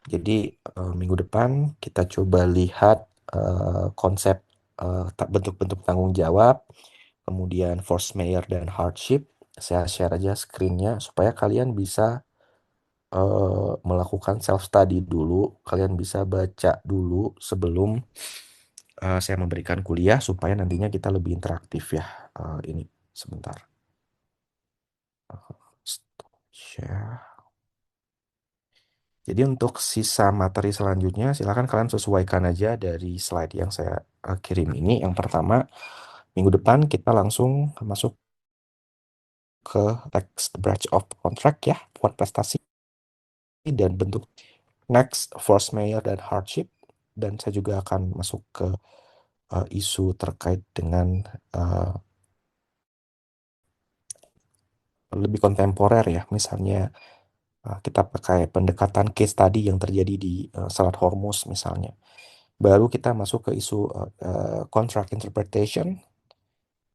Jadi minggu depan kita coba lihat konsep bentuk-bentuk tanggung jawab, kemudian force mayor dan hardship. Saya share aja screen-nya supaya kalian bisa melakukan self study dulu. Kalian bisa baca dulu sebelum saya memberikan kuliah supaya nantinya kita lebih interaktif ya. Ini sebentar. Stop share. Jadi untuk sisa materi selanjutnya silakan kalian sesuaikan aja dari slide yang saya kirim ini. Yang pertama, minggu depan kita langsung masuk ke next branch of contract ya, buat prestasi dan bentuk next force mayor dan hardship. Dan saya juga akan masuk ke isu terkait dengan uh, lebih kontemporer ya, misalnya kita pakai pendekatan case tadi yang terjadi di Selat Hormuz misalnya. Baru kita masuk ke isu contract interpretation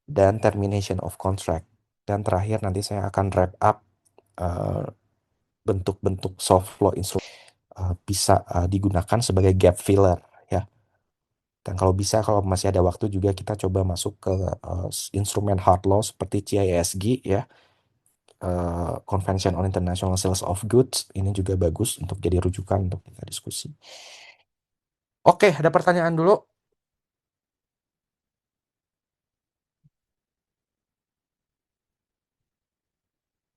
dan termination of contract. Dan terakhir nanti saya akan wrap up uh, bentuk-bentuk soft law instrument bisa digunakan sebagai gap filler ya. Dan kalau bisa, kalau masih ada waktu juga kita coba masuk ke instrumen hard law seperti CISG ya, Convention on International Sales of Goods. Ini juga bagus untuk jadi rujukan untuk kita diskusi. Oke, ada pertanyaan dulu.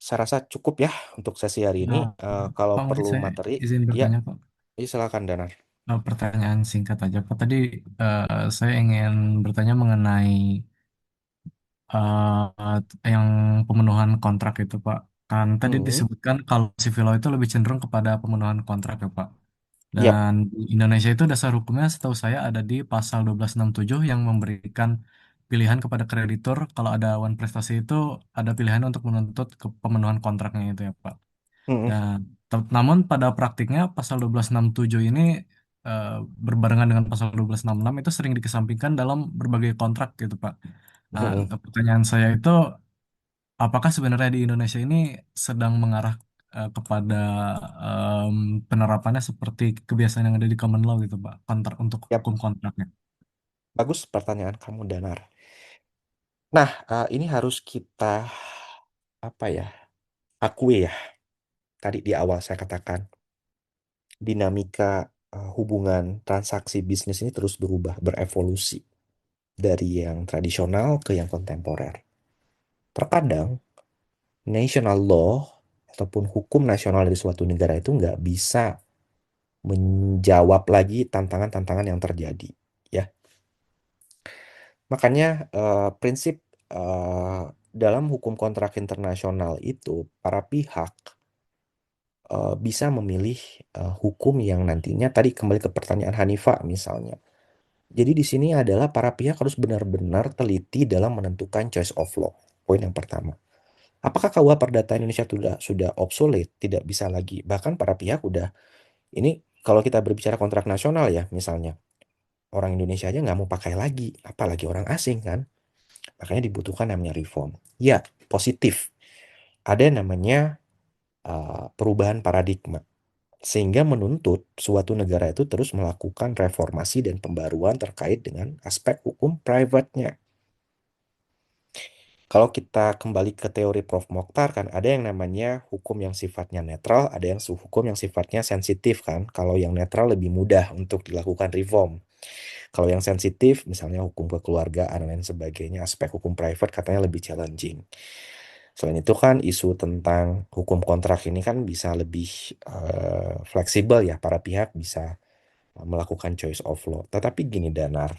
Saya rasa cukup ya untuk sesi hari ini. Eh, Kalau Pak, mungkin perlu saya materi, izin ya, bertanya, Pak. silakan Danar. Pertanyaan singkat aja, Pak. Tadi saya ingin bertanya mengenai yang pemenuhan kontrak itu, Pak. Kan tadi Hmm, disebutkan kalau civil law itu lebih cenderung kepada pemenuhan kontrak ya, Pak. yap. Dan di Indonesia itu dasar hukumnya setahu saya ada di pasal 1267 yang memberikan pilihan kepada kreditur kalau ada awan prestasi itu ada pilihan untuk menuntut ke pemenuhan kontraknya itu ya, Pak. Hmm, Dan namun pada praktiknya pasal 1267 ini eh, berbarengan dengan pasal 1266 itu sering dikesampingkan dalam berbagai kontrak gitu, Pak. Nah, hmm. pertanyaan saya itu apakah sebenarnya di Indonesia ini sedang mengarah kepada em, penerapannya seperti kebiasaan yang ada di common law gitu, Pak, kontrak untuk Yap. hukum kontraknya. Bagus pertanyaan kamu, Danar. Nah, ini harus kita apa ya? Akui ya. Tadi di awal saya katakan dinamika hubungan transaksi bisnis ini terus berubah, berevolusi dari yang tradisional ke yang kontemporer. Terkadang national law ataupun hukum nasional dari suatu negara itu nggak bisa menjawab lagi tantangan-tantangan yang terjadi. Ya, makanya prinsip eh, dalam hukum kontrak internasional itu para pihak bisa memilih hukum yang nantinya tadi kembali ke pertanyaan Hanifah misalnya. Jadi di sini adalah para pihak harus benar-benar teliti dalam menentukan choice of law. Poin yang pertama. Apakah KUH Perdata Indonesia sudah obsolete, tidak bisa lagi? Bahkan para pihak udah, ini kalau kita berbicara kontrak nasional ya, misalnya orang Indonesia aja nggak mau pakai lagi, apalagi orang asing kan. Makanya dibutuhkan namanya reform. Ya, positif. Ada namanya perubahan paradigma. Sehingga menuntut suatu negara itu terus melakukan reformasi dan pembaruan terkait dengan aspek hukum private-nya. Kalau kita kembali ke teori Prof. Mokhtar kan ada yang namanya hukum yang sifatnya netral, ada yang hukum yang sifatnya sensitif kan. Kalau yang netral lebih mudah untuk dilakukan reform. Kalau yang sensitif, misalnya hukum kekeluargaan dan lain sebagainya, aspek hukum private katanya lebih challenging. Selain itu kan isu tentang hukum kontrak ini kan bisa lebih fleksibel ya, para pihak bisa melakukan choice of law. Tetapi gini Danar,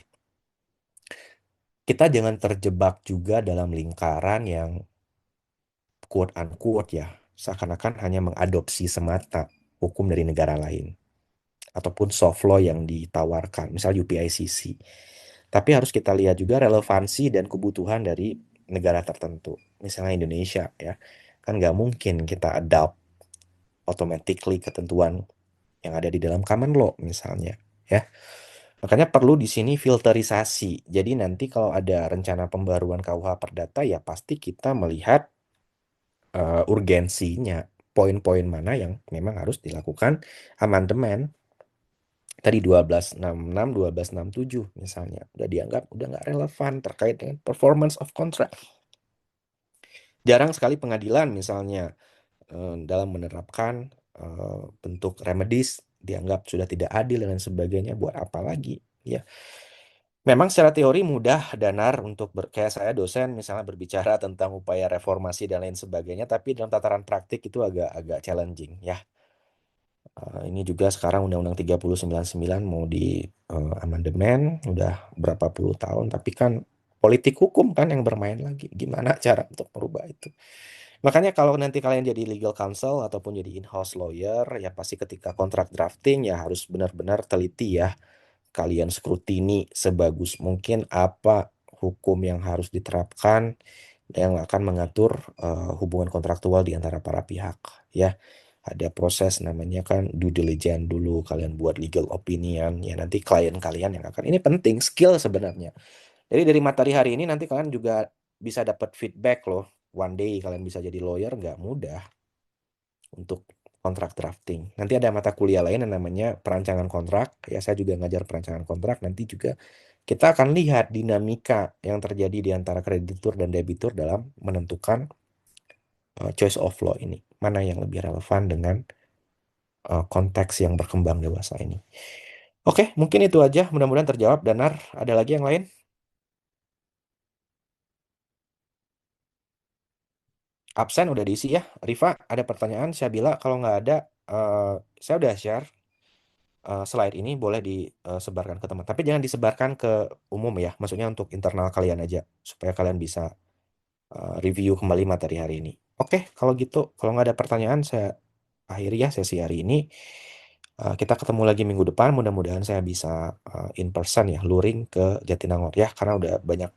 kita jangan terjebak juga dalam lingkaran yang quote unquote ya, seakan-akan hanya mengadopsi semata hukum dari negara lain ataupun soft law yang ditawarkan, misal UPICC. Tapi harus kita lihat juga relevansi dan kebutuhan dari negara tertentu. Misalnya Indonesia ya, kan nggak mungkin kita adopt automatically ketentuan yang ada di dalam common law misalnya ya. Makanya perlu di sini filterisasi. Jadi nanti kalau ada rencana pembaruan KUH Perdata ya pasti kita melihat urgensinya, poin-poin mana yang memang harus dilakukan amandemen. Tadi 1266, 1267 misalnya udah dianggap udah nggak relevan terkait dengan performance of contract. Jarang sekali pengadilan misalnya dalam menerapkan bentuk remedies dianggap sudah tidak adil dan lain sebagainya, buat apa lagi ya. Memang secara teori mudah Danar untuk kayak saya dosen misalnya berbicara tentang upaya reformasi dan lain sebagainya, tapi dalam tataran praktik itu agak challenging ya. Ini juga sekarang Undang-Undang 3099 mau di amandemen udah berapa puluh tahun, tapi kan politik hukum kan yang bermain lagi. Gimana cara untuk merubah itu? Makanya kalau nanti kalian jadi legal counsel ataupun jadi in-house lawyer, ya pasti ketika kontrak drafting ya harus benar-benar teliti ya. Kalian skrutini sebagus mungkin apa hukum yang harus diterapkan yang akan mengatur hubungan kontraktual di antara para pihak ya. Ada proses namanya kan due diligence dulu, kalian buat legal opinion ya, nanti klien kalian yang akan, ini penting skill sebenarnya. Jadi dari materi hari ini nanti kalian juga bisa dapat feedback loh. One day kalian bisa jadi lawyer, nggak mudah untuk kontrak drafting. Nanti ada mata kuliah lain yang namanya perancangan kontrak. Ya, saya juga ngajar perancangan kontrak. Nanti juga kita akan lihat dinamika yang terjadi di antara kreditur dan debitur dalam menentukan choice of law ini. Mana yang lebih relevan dengan konteks yang berkembang dewasa ini. Oke, mungkin itu aja. Mudah-mudahan terjawab. Danar, ada lagi yang lain? Absen udah diisi ya. Rifa, ada pertanyaan? Syabila, kalau nggak ada, eh, saya udah share slide ini, boleh disebarkan ke teman. Tapi jangan disebarkan ke umum ya. Maksudnya untuk internal kalian aja. Supaya kalian bisa review kembali materi hari ini. Oke, kalau gitu, kalau nggak ada pertanyaan, saya akhiri ya sesi hari ini. Kita ketemu lagi minggu depan. Mudah-mudahan saya bisa in person ya, luring ke Jatinangor ya. Karena udah banyak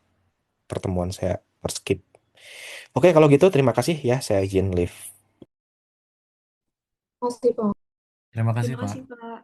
pertemuan saya skip. Oke, kalau gitu terima kasih ya. Saya izin leave. Masih, Pak. Terima kasih, Terima Pak. kasih, Pak.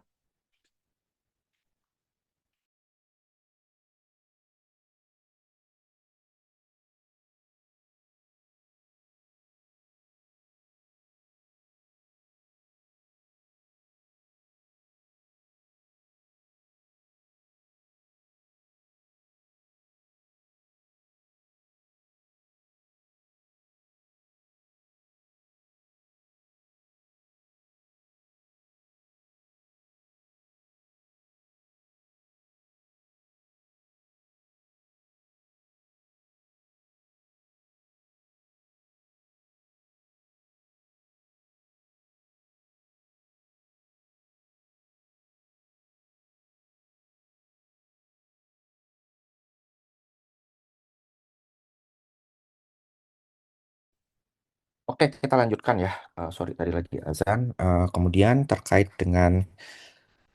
Oke, kita lanjutkan ya. Sorry, tadi lagi azan. Kemudian terkait dengan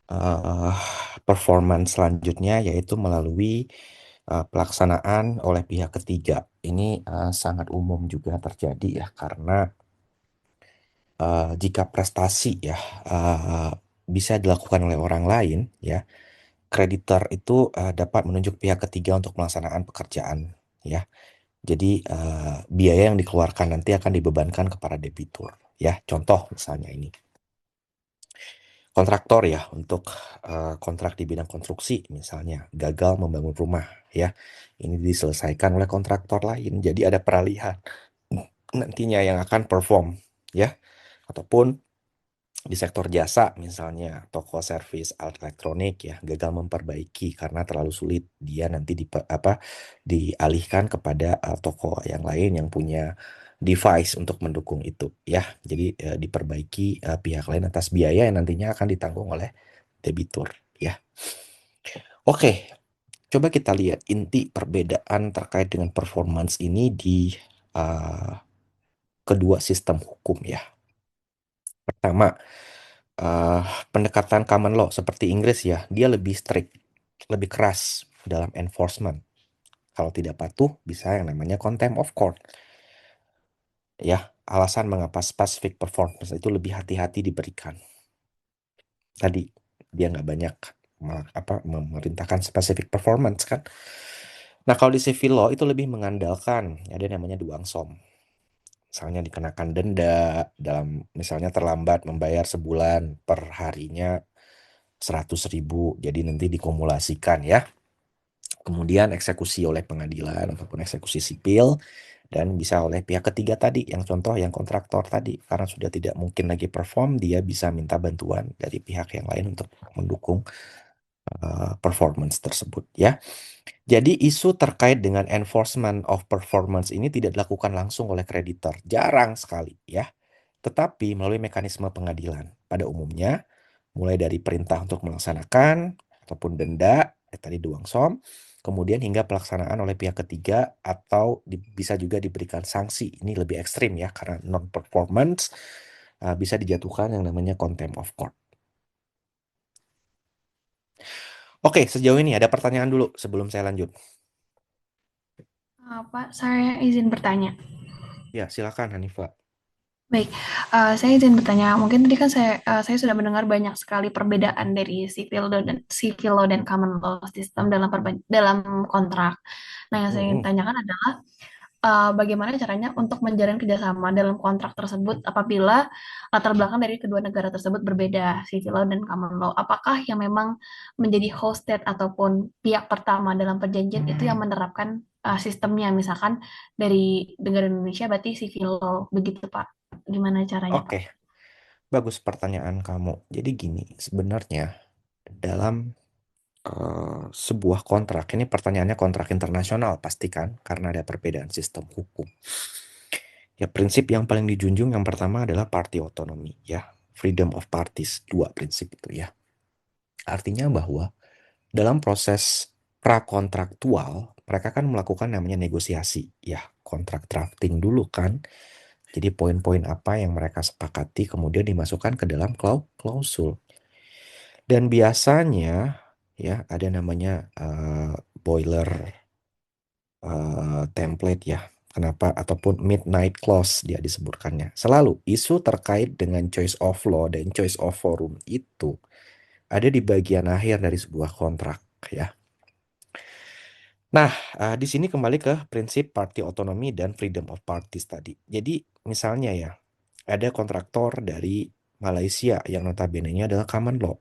eh, performance selanjutnya, yaitu melalui pelaksanaan oleh pihak ketiga. Ini sangat umum juga terjadi ya, karena jika prestasi ya bisa dilakukan oleh orang lain ya, kreditor itu dapat menunjuk pihak ketiga untuk pelaksanaan pekerjaan ya. Jadi biaya yang dikeluarkan nanti akan dibebankan kepada debitur ya. Contoh misalnya ini kontraktor ya, untuk kontrak di bidang konstruksi misalnya gagal membangun rumah ya. Ini diselesaikan oleh kontraktor lain. Jadi ada peralihan nantinya yang akan perform ya. Ataupun di sektor jasa misalnya toko servis alat elektronik ya gagal memperbaiki karena terlalu sulit, dia nanti dialihkan kepada toko yang lain yang punya device untuk mendukung itu ya. Jadi diperbaiki pihak lain atas biaya yang nantinya akan ditanggung oleh debitur ya. Oke, coba kita lihat inti perbedaan terkait dengan performance ini di uh, kedua sistem hukum ya. Pertama, eh, pendekatan common law seperti Inggris ya, dia lebih strict, lebih keras dalam enforcement. Kalau tidak patuh, bisa yang namanya contempt of court. Ya, alasan mengapa specific performance itu lebih hati-hati diberikan. Tadi, dia nggak banyak. memerintahkan specific performance kan. Nah, kalau di civil law itu lebih mengandalkan ada yang namanya duangsom. Misalnya dikenakan denda dalam misalnya terlambat membayar sebulan per harinya 100.000, jadi nanti dikumulasikan ya. Kemudian eksekusi oleh pengadilan ataupun eksekusi sipil dan bisa oleh pihak ketiga tadi, yang contoh yang kontraktor tadi, karena sudah tidak mungkin lagi perform, dia bisa minta bantuan dari pihak yang lain untuk mendukung performance tersebut ya. Jadi isu terkait dengan enforcement of performance ini tidak dilakukan langsung oleh kreditor, jarang sekali ya, tetapi melalui mekanisme pengadilan. Pada umumnya, mulai dari perintah untuk melaksanakan ataupun denda, tadi duangsom, kemudian hingga pelaksanaan oleh pihak ketiga atau bisa juga diberikan sanksi. Ini lebih ekstrim ya, karena non-performance bisa dijatuhkan yang namanya contempt of court. Oke, sejauh ini ada pertanyaan dulu sebelum saya lanjut. Pak, saya izin bertanya. Ya, silakan Hanifa. Baik, saya izin bertanya. Mungkin tadi kan saya sudah mendengar banyak sekali perbedaan dari civil law dan common law system dalam kontrak. Nah, yang saya ingin Mm-mm. tanyakan adalah bagaimana caranya untuk menjalin kerjasama dalam kontrak tersebut apabila latar belakang dari kedua negara tersebut berbeda, civil law dan common law. Apakah yang memang menjadi host state ataupun pihak pertama dalam perjanjian itu yang menerapkan sistemnya, misalkan dari negara Indonesia berarti civil law, begitu Pak? Gimana caranya Pak? Oke, bagus pertanyaan kamu. Jadi gini, sebenarnya dalam sebuah kontrak, ini pertanyaannya kontrak internasional pastikan, karena ada perbedaan sistem hukum. Ya, prinsip yang paling dijunjung yang pertama adalah party autonomy, ya. Freedom of parties, dua prinsip itu ya. Artinya bahwa dalam proses prakontraktual, mereka kan melakukan namanya negosiasi, ya. Kontrak drafting dulu kan. Jadi poin-poin apa yang mereka sepakati kemudian dimasukkan ke dalam klausul. Dan biasanya ya ada namanya boiler template ya. Kenapa? Ataupun midnight clause dia disebutkannya. Selalu isu terkait dengan choice of law dan choice of forum itu ada di bagian akhir dari sebuah kontrak ya. Nah, di sini kembali ke prinsip party autonomy dan freedom of parties tadi. Jadi misalnya ya, ada kontraktor dari Malaysia yang notabene-nya adalah common law.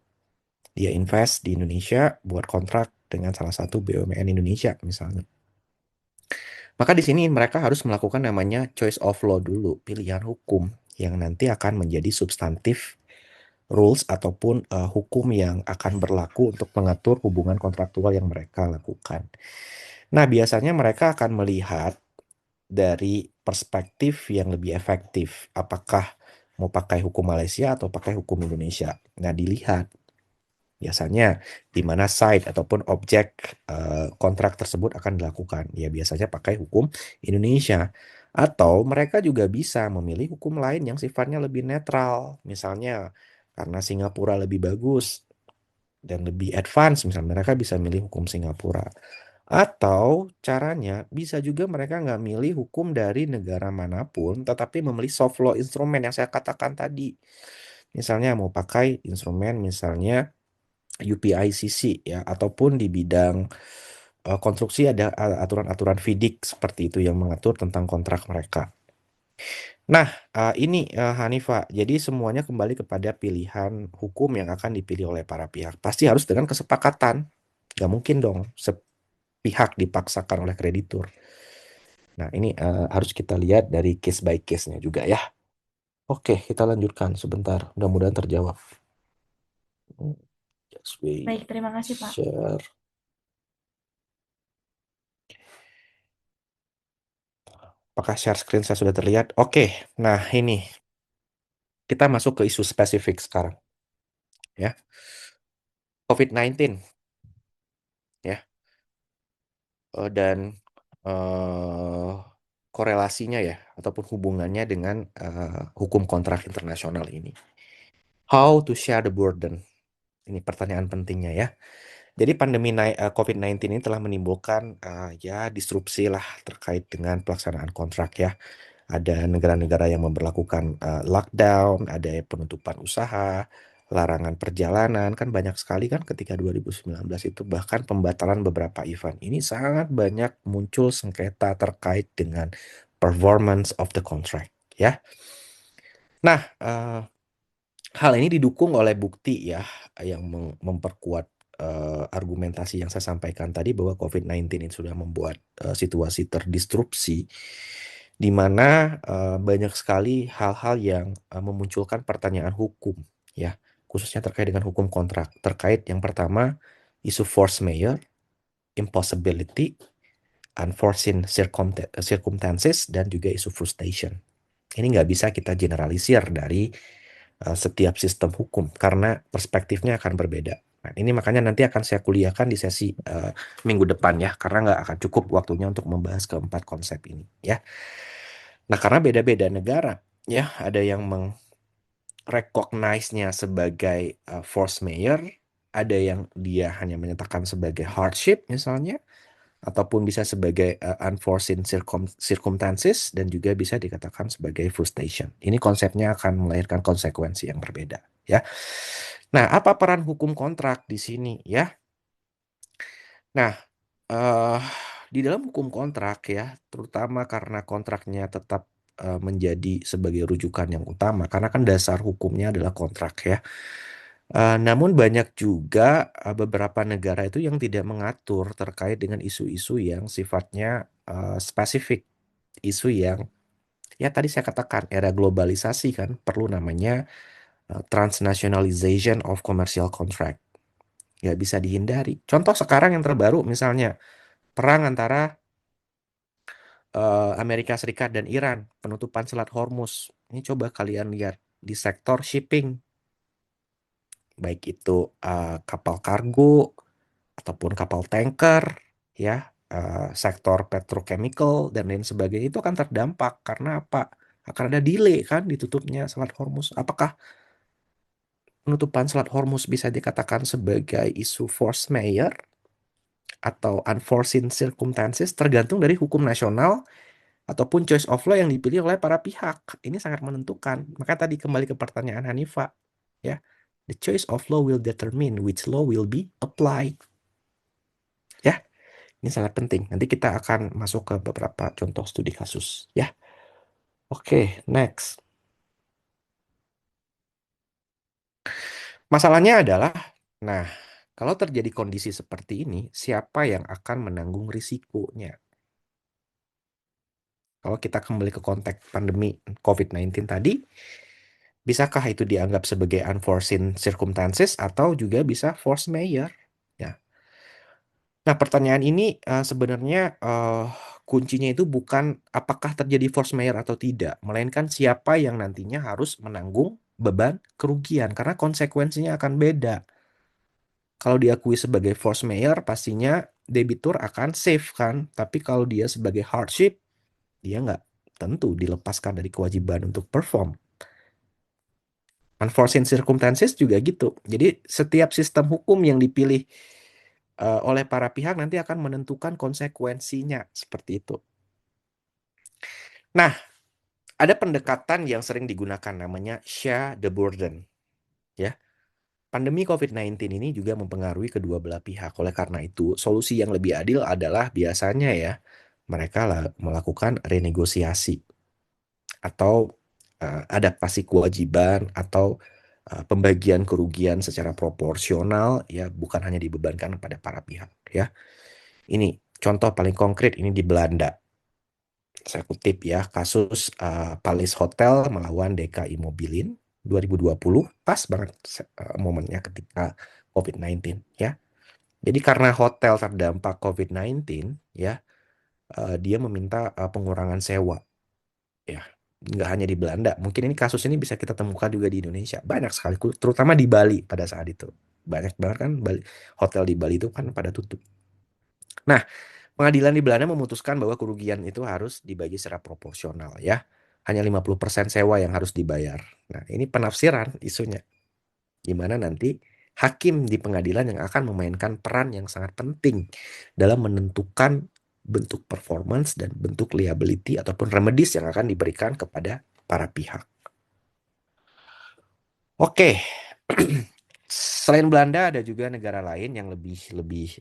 Dia invest di Indonesia buat kontrak dengan salah satu BUMN Indonesia misalnya. Maka di sini mereka harus melakukan namanya choice of law dulu, pilihan hukum yang nanti akan menjadi substantif rules ataupun hukum yang akan berlaku untuk mengatur hubungan kontraktual yang mereka lakukan. Nah, biasanya mereka akan melihat dari perspektif yang lebih efektif, apakah mau pakai hukum Malaysia atau pakai hukum Indonesia. Nah, dilihat biasanya di mana side ataupun objek kontrak tersebut akan dilakukan. Ya biasanya pakai hukum Indonesia. Atau mereka juga bisa memilih hukum lain yang sifatnya lebih netral. Misalnya karena Singapura lebih bagus dan lebih advance, misalnya mereka bisa milih hukum Singapura. Atau caranya bisa juga mereka nggak milih hukum dari negara manapun, tetapi memilih soft law instrumen yang saya katakan tadi. Misalnya mau pakai instrumen misalnya UPICC ya, ataupun di bidang konstruksi ada aturan-aturan FIDIC seperti itu yang mengatur tentang kontrak mereka. Nah, ini Hanifah, jadi semuanya kembali kepada pilihan hukum yang akan dipilih oleh para pihak. Pasti harus dengan kesepakatan. Gak mungkin dong sepihak dipaksakan oleh kreditur. Nah, ini harus kita lihat dari case by case-nya juga ya. Oke, kita lanjutkan sebentar. Mudah-mudahan terjawab. Just Baik, wait. terima kasih Pak. Share. Apakah share screen saya sudah terlihat? Oke, nah ini kita masuk ke isu spesifik sekarang ya. COVID-19 ya. Dan eh, korelasinya ya ataupun hubungannya dengan hukum kontrak internasional ini. How to share the burden? Ini pertanyaan pentingnya ya. Jadi pandemi COVID-19 ini telah menimbulkan ya disrupsi lah terkait dengan pelaksanaan kontrak ya. Ada negara-negara yang memberlakukan lockdown, ada penutupan usaha, larangan perjalanan, kan banyak sekali kan ketika 2019 itu bahkan pembatalan beberapa event. Ini sangat banyak muncul sengketa terkait dengan performance of the contract, ya. Nah, hal ini didukung oleh bukti ya yang memperkuat argumentasi yang saya sampaikan tadi bahwa COVID-19 ini sudah membuat situasi terdisrupsi di mana banyak sekali hal-hal yang memunculkan pertanyaan hukum ya, khususnya terkait dengan hukum kontrak. Terkait yang pertama isu force majeure, impossibility, unforeseen circumstances, dan juga isu frustration. Ini nggak bisa kita generalisir dari setiap sistem hukum karena perspektifnya akan berbeda. Nah, ini makanya nanti akan saya kuliahkan di sesi minggu depan ya, karena nggak akan cukup waktunya untuk membahas keempat konsep ini ya. Nah, karena beda-beda negara ya, ada yang recognize-nya sebagai force majeure, ada yang dia hanya menyatakan sebagai hardship misalnya, ataupun bisa sebagai unforeseen circumstances, dan juga bisa dikatakan sebagai frustration. Ini konsepnya akan melahirkan konsekuensi yang berbeda ya. Nah, apa peran hukum kontrak di sini ya? Nah, eh di dalam hukum kontrak ya, terutama karena kontraknya tetap menjadi sebagai rujukan yang utama, karena kan dasar hukumnya adalah kontrak ya. Namun banyak juga beberapa negara itu yang tidak mengatur terkait dengan isu-isu yang sifatnya spesifik, isu yang ya tadi saya katakan era globalisasi kan perlu namanya transnationalization of commercial contract. Nggak bisa dihindari. Contoh sekarang yang terbaru misalnya perang antara Amerika Serikat dan Iran, penutupan Selat Hormuz. Ini coba kalian lihat di sektor shipping, baik itu kapal kargo ataupun kapal tanker, ya, sektor petrochemical dan lain sebagainya itu akan terdampak karena apa? Akan ada delay kan ditutupnya Selat Hormuz. Apakah penutupan Selat Hormuz bisa dikatakan sebagai isu force majeure atau unforeseen circumstances? Tergantung dari hukum nasional ataupun choice of law yang dipilih oleh para pihak. Ini sangat menentukan. Maka tadi kembali ke pertanyaan Hanifa, ya. The choice of law will determine which law will be applied. Ya, ini sangat penting. Nanti kita akan masuk ke beberapa contoh studi kasus, ya. Oke, next. Masalahnya adalah, nah, kalau terjadi kondisi seperti ini, siapa yang akan menanggung risikonya? Kalau kita kembali ke konteks pandemi COVID-19 tadi, bisakah itu dianggap sebagai unforeseen circumstances atau juga bisa force majeure? Ya. Nah, pertanyaan ini sebenarnya kuncinya itu bukan apakah terjadi force majeure atau tidak, melainkan siapa yang nantinya harus menanggung beban kerugian karena konsekuensinya akan beda. Kalau diakui sebagai force majeure, pastinya debitur akan safe kan, tapi kalau dia sebagai hardship, dia nggak tentu dilepaskan dari kewajiban untuk perform. Unforeseen circumstances juga gitu. Jadi setiap sistem hukum yang dipilih oleh para pihak nanti akan menentukan konsekuensinya seperti itu. Nah, ada pendekatan yang sering digunakan namanya share the burden. Ya, pandemi COVID-19 ini juga mempengaruhi kedua belah pihak. Oleh karena itu, solusi yang lebih adil adalah biasanya ya mereka melakukan renegosiasi atau adaptasi kewajiban atau pembagian kerugian secara proporsional ya, bukan hanya dibebankan pada para pihak ya. Ini contoh paling konkret ini di Belanda. Saya kutip ya, kasus Palace Hotel melawan DK Immobilin 2020, pas banget momennya ketika COVID-19 ya. Jadi karena hotel terdampak COVID-19 ya, dia meminta pengurangan sewa ya. Nggak hanya di Belanda, mungkin ini kasus ini bisa kita temukan juga di Indonesia. Banyak sekali, terutama di Bali pada saat itu. Banyak banget kan hotel di Bali itu kan pada tutup. Nah, pengadilan di Belanda memutuskan bahwa kerugian itu harus dibagi secara proporsional ya. Hanya 50% sewa yang harus dibayar. Nah, ini penafsiran isunya. Gimana nanti hakim di pengadilan yang akan memainkan peran yang sangat penting dalam menentukan bentuk performance dan bentuk liability ataupun remedies yang akan diberikan kepada para pihak. Oke, Selain Belanda ada juga negara lain yang lebih lebih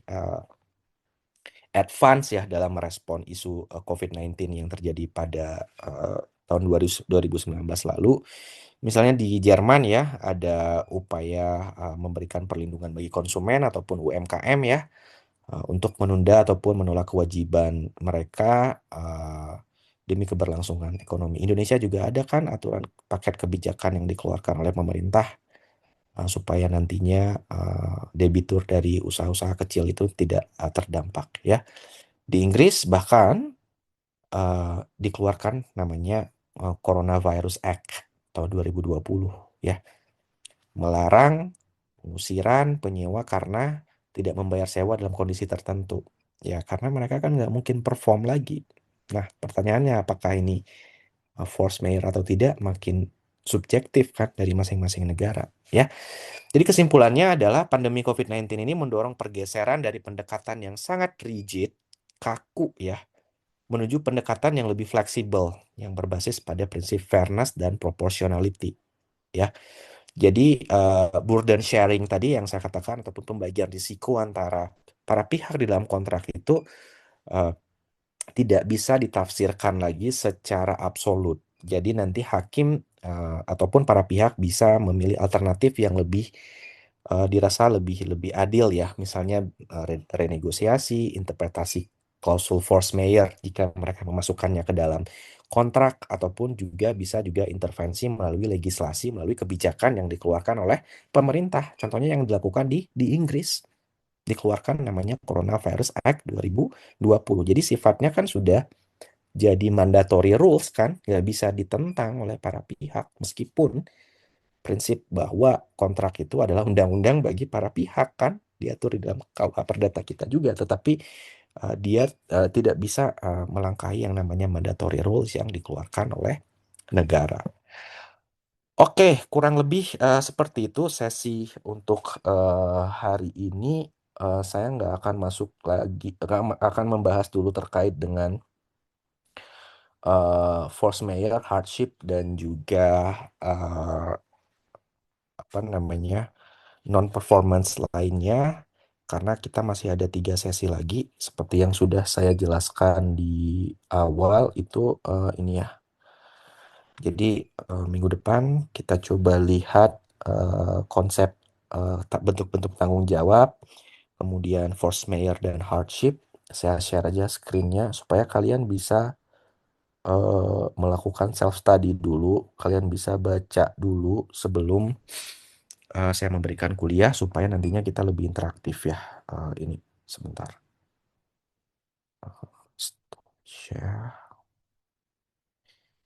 advance ya dalam merespon isu COVID-19 yang terjadi pada tahun 2019 lalu. Misalnya di Jerman ya ada upaya memberikan perlindungan bagi konsumen ataupun UMKM ya untuk menunda ataupun menolak kewajiban mereka demi keberlangsungan ekonomi. Indonesia juga ada kan aturan paket kebijakan yang dikeluarkan oleh pemerintah supaya nantinya debitur dari usaha-usaha kecil itu tidak terdampak ya. Di Inggris bahkan dikeluarkan namanya Coronavirus Act tahun 2020 ya, melarang pengusiran penyewa karena tidak membayar sewa dalam kondisi tertentu. Ya, karena mereka kan nggak mungkin perform lagi. Nah, pertanyaannya apakah ini force majeure atau tidak makin subjektif kan dari masing-masing negara ya. Jadi kesimpulannya adalah pandemi COVID-19 ini mendorong pergeseran dari pendekatan yang sangat rigid, kaku ya, menuju pendekatan yang lebih fleksibel, yang berbasis pada prinsip fairness dan proportionality ya. Jadi burden sharing tadi yang saya katakan ataupun pembagian risiko antara para pihak di dalam kontrak itu eh, tidak bisa ditafsirkan lagi secara absolut. Jadi nanti hakim ataupun para pihak bisa memilih alternatif yang lebih dirasa lebih lebih adil ya. Misalnya renegosiasi, interpretasi klausul force majeure jika mereka memasukkannya ke dalam kontrak ataupun juga bisa juga intervensi melalui legislasi, melalui kebijakan yang dikeluarkan oleh pemerintah. Contohnya yang dilakukan di Inggris dikeluarkan namanya Coronavirus Act 2020. Jadi sifatnya kan sudah jadi mandatory rules kan, nggak bisa ditentang oleh para pihak meskipun prinsip bahwa kontrak itu adalah undang-undang bagi para pihak kan diatur di dalam KUH Perdata kita juga, tetapi dia tidak bisa melangkahi yang namanya mandatory rules yang dikeluarkan oleh negara. Oke, kurang lebih seperti itu sesi untuk hari ini. Saya nggak akan masuk lagi, nggak akan membahas dulu terkait dengan force majeure, hardship, dan juga eh, apa namanya non-performance lainnya, karena kita masih ada 3 sesi lagi. Seperti yang sudah saya jelaskan di awal itu ini ya. Jadi minggu depan kita coba lihat konsep bentuk-bentuk tanggung jawab, kemudian force majeure dan hardship. Saya share aja screen-nya supaya kalian bisa melakukan self study dulu. Kalian bisa baca dulu sebelum saya memberikan kuliah supaya nantinya kita lebih interaktif ya. Ini sebentar. Stop share.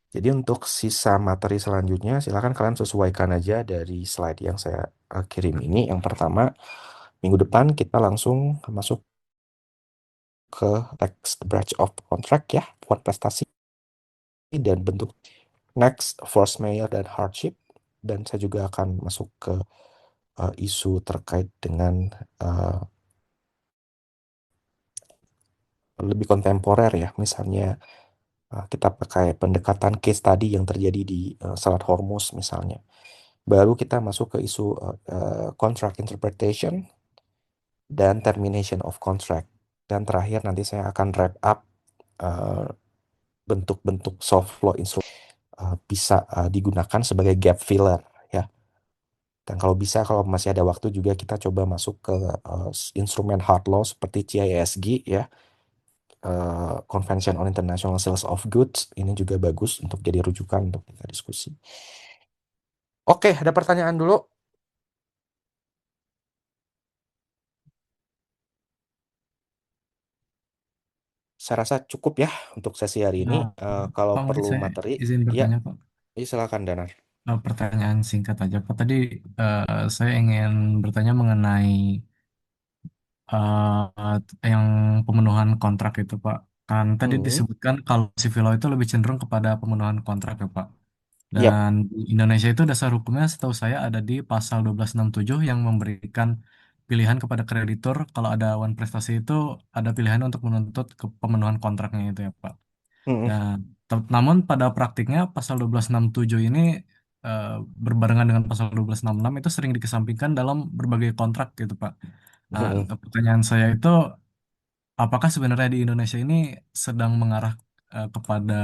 Jadi untuk sisa materi selanjutnya, silakan kalian sesuaikan aja dari slide yang saya kirim ini. Yang pertama, minggu depan kita langsung masuk ke next branch of contract ya, buat prestasi dan bentuk next force majeure dan hardship. Dan saya juga akan masuk ke isu terkait dengan uh, lebih kontemporer ya, misalnya kita pakai pendekatan case tadi yang terjadi di Selat Hormuz misalnya. Baru kita masuk ke isu contract interpretation dan termination of contract. Dan terakhir nanti saya akan wrap up uh, bentuk-bentuk soft law instrument bisa digunakan sebagai gap filler ya. Dan kalau bisa, kalau masih ada waktu juga kita coba masuk ke instrumen hard law seperti CISG ya, Convention on International Sales of Goods. Ini juga bagus untuk jadi rujukan untuk kita diskusi. Oke, ada pertanyaan dulu. Saya rasa cukup ya untuk sesi hari ini. Nah, Kalau Pak, mungkin perlu saya materi, izin ya, bertanya, Pak. silakan Danar. Pertanyaan singkat aja, Pak. Tadi saya ingin bertanya mengenai yang pemenuhan kontrak itu, Pak. Kan tadi Hmm, disebutkan kalau civil law itu lebih cenderung kepada pemenuhan kontrak ya, Pak. yap. Dan di Indonesia itu dasar hukumnya setahu saya ada di pasal 1267 yang memberikan pilihan kepada kreditur kalau ada wan prestasi itu ada pilihan untuk menuntut ke pemenuhan kontraknya itu ya, Pak. Hmm, Dan namun pada praktiknya pasal 1267 ini eh, berbarengan dengan pasal 1266 itu sering dikesampingkan dalam berbagai kontrak gitu Pak. Nah, Mm-mm. pertanyaan saya itu apakah sebenarnya di Indonesia ini sedang mengarah kepada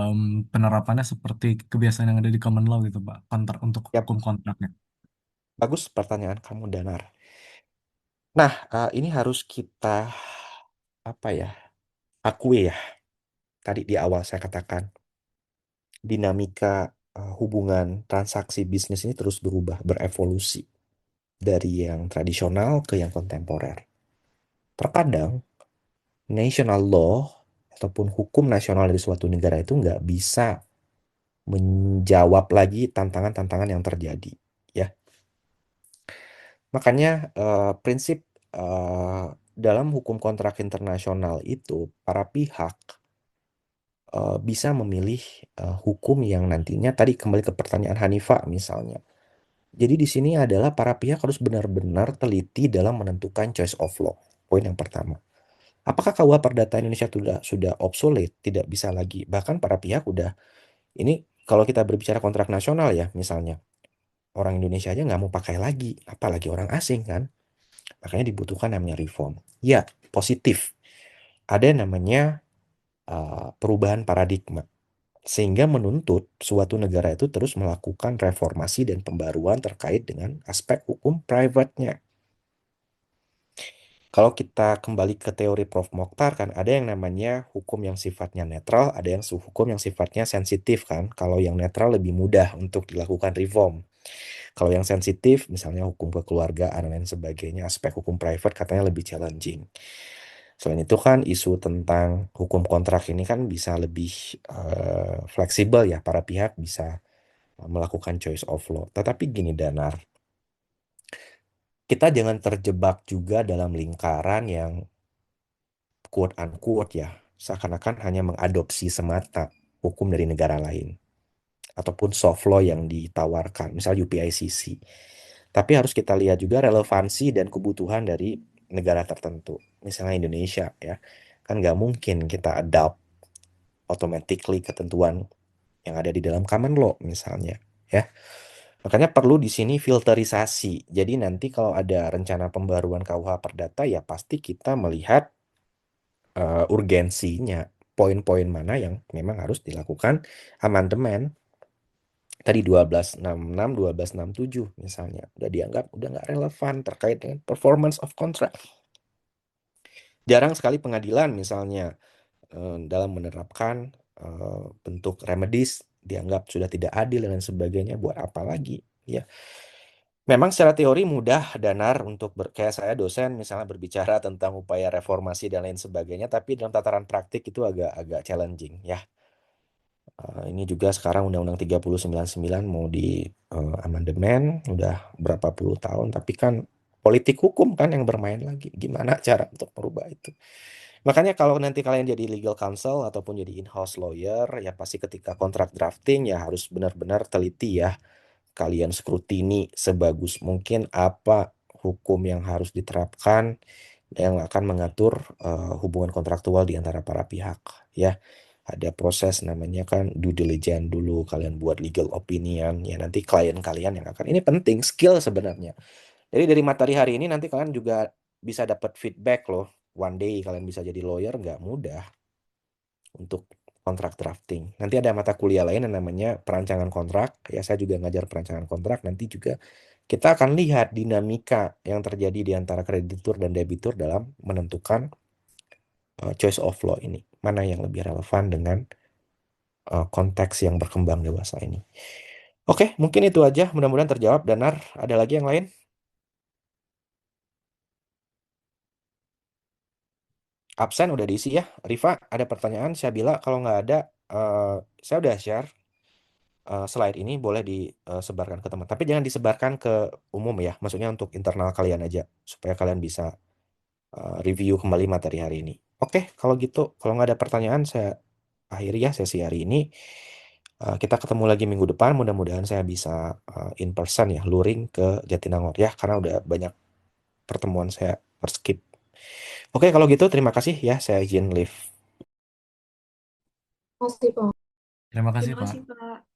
em, penerapannya seperti kebiasaan yang ada di common law gitu Pak, kontrak untuk Yap, hukum kontraknya. bagus pertanyaan kamu, Danar. Nah, ini harus kita apa ya, akui ya. Tadi di awal saya katakan dinamika hubungan transaksi bisnis ini terus berubah, berevolusi dari yang tradisional ke yang kontemporer. Terkadang national law ataupun hukum nasional dari suatu negara itu nggak bisa menjawab lagi tantangan-tantangan yang terjadi. Ya, makanya prinsip eh, dalam hukum kontrak internasional itu para pihak bisa memilih hukum yang nantinya tadi kembali ke pertanyaan Hanifah misalnya. Jadi di sini adalah para pihak harus benar-benar teliti dalam menentukan choice of law. Poin yang pertama. Apakah KUH Perdata Indonesia sudah obsolete, tidak bisa lagi? Bahkan para pihak udah, ini kalau kita berbicara kontrak nasional ya, misalnya orang Indonesia aja nggak mau pakai lagi, apalagi orang asing kan. Makanya dibutuhkan namanya reform. Ya, positif. Ada yang namanya perubahan paradigma. Sehingga menuntut suatu negara itu terus melakukan reformasi dan pembaruan terkait dengan aspek hukum private-nya. Kalau kita kembali ke teori Prof. Mokhtar kan ada yang namanya hukum yang sifatnya netral, ada yang hukum yang sifatnya sensitif kan. Kalau yang netral lebih mudah untuk dilakukan reform. Kalau yang sensitif, misalnya hukum kekeluargaan dan lain sebagainya, aspek hukum private katanya lebih challenging. Selain itu kan isu tentang hukum kontrak ini kan bisa lebih fleksibel ya, para pihak bisa melakukan choice of law. Tetapi gini Danar, kita jangan terjebak juga dalam lingkaran yang quote unquote ya, seakan-akan hanya mengadopsi semata hukum dari negara lain ataupun soft law yang ditawarkan, misal UPICC. Tapi harus kita lihat juga relevansi dan kebutuhan dari negara tertentu. Misalnya Indonesia ya, kan nggak mungkin kita adopt automatically ketentuan yang ada di dalam common law misalnya ya. Makanya perlu di sini filterisasi. Jadi nanti kalau ada rencana pembaruan KUH Perdata ya pasti kita melihat urgensinya, poin-poin mana yang memang harus dilakukan amandemen. Tadi 1266, 1267 misalnya, udah dianggap udah nggak relevan terkait dengan performance of contract. Jarang sekali pengadilan misalnya dalam menerapkan bentuk remedies dianggap sudah tidak adil dan lain sebagainya, buat apa lagi? Ya, memang secara teori mudah Danar untuk kayak saya dosen misalnya berbicara tentang upaya reformasi dan lain sebagainya, tapi dalam tataran praktik itu agak challenging ya. Ini juga sekarang Undang-Undang 3099 mau di amandemen, udah berapa puluh tahun, tapi kan politik hukum kan yang bermain lagi. Gimana cara untuk merubah itu? Makanya kalau nanti kalian jadi legal counsel ataupun jadi in-house lawyer, ya pasti ketika kontrak drafting ya harus benar-benar teliti ya. Kalian skrutini sebagus mungkin apa hukum yang harus diterapkan yang akan mengatur hubungan kontraktual di antara para pihak ya. Ada proses namanya kan due diligence dulu, kalian buat legal opinion ya, nanti klien kalian yang akan, ini penting skill sebenarnya. Jadi dari materi hari ini nanti kalian juga bisa dapat feedback loh. One day kalian bisa jadi lawyer nggak mudah untuk kontrak drafting. Nanti ada mata kuliah lain yang namanya perancangan kontrak. Ya saya juga ngajar perancangan kontrak. Nanti juga kita akan lihat dinamika yang terjadi di antara kreditur dan debitur dalam menentukan choice of law ini. Mana yang lebih relevan dengan konteks yang berkembang dewasa ini. Oke, mungkin itu aja. Mudah-mudahan terjawab. Danar, ada lagi yang lain? Absen udah diisi ya. Rifa, ada pertanyaan? Saya bilang kalau nggak ada, eh, saya udah share slide ini, boleh disebarkan ke teman. Tapi jangan disebarkan ke umum ya. Maksudnya untuk internal kalian aja. Supaya kalian bisa review kembali materi hari ini. Oke, kalau gitu. Kalau nggak ada pertanyaan, saya akhiri ya sesi hari ini. Kita ketemu lagi minggu depan. Mudah-mudahan saya bisa in person ya, luring ke Jatinangor ya. Karena udah banyak pertemuan saya skip. Oke, kalau gitu terima kasih ya. Saya izin live. Masih, Pak. Terima kasih Terima kasih, Pak. Pak.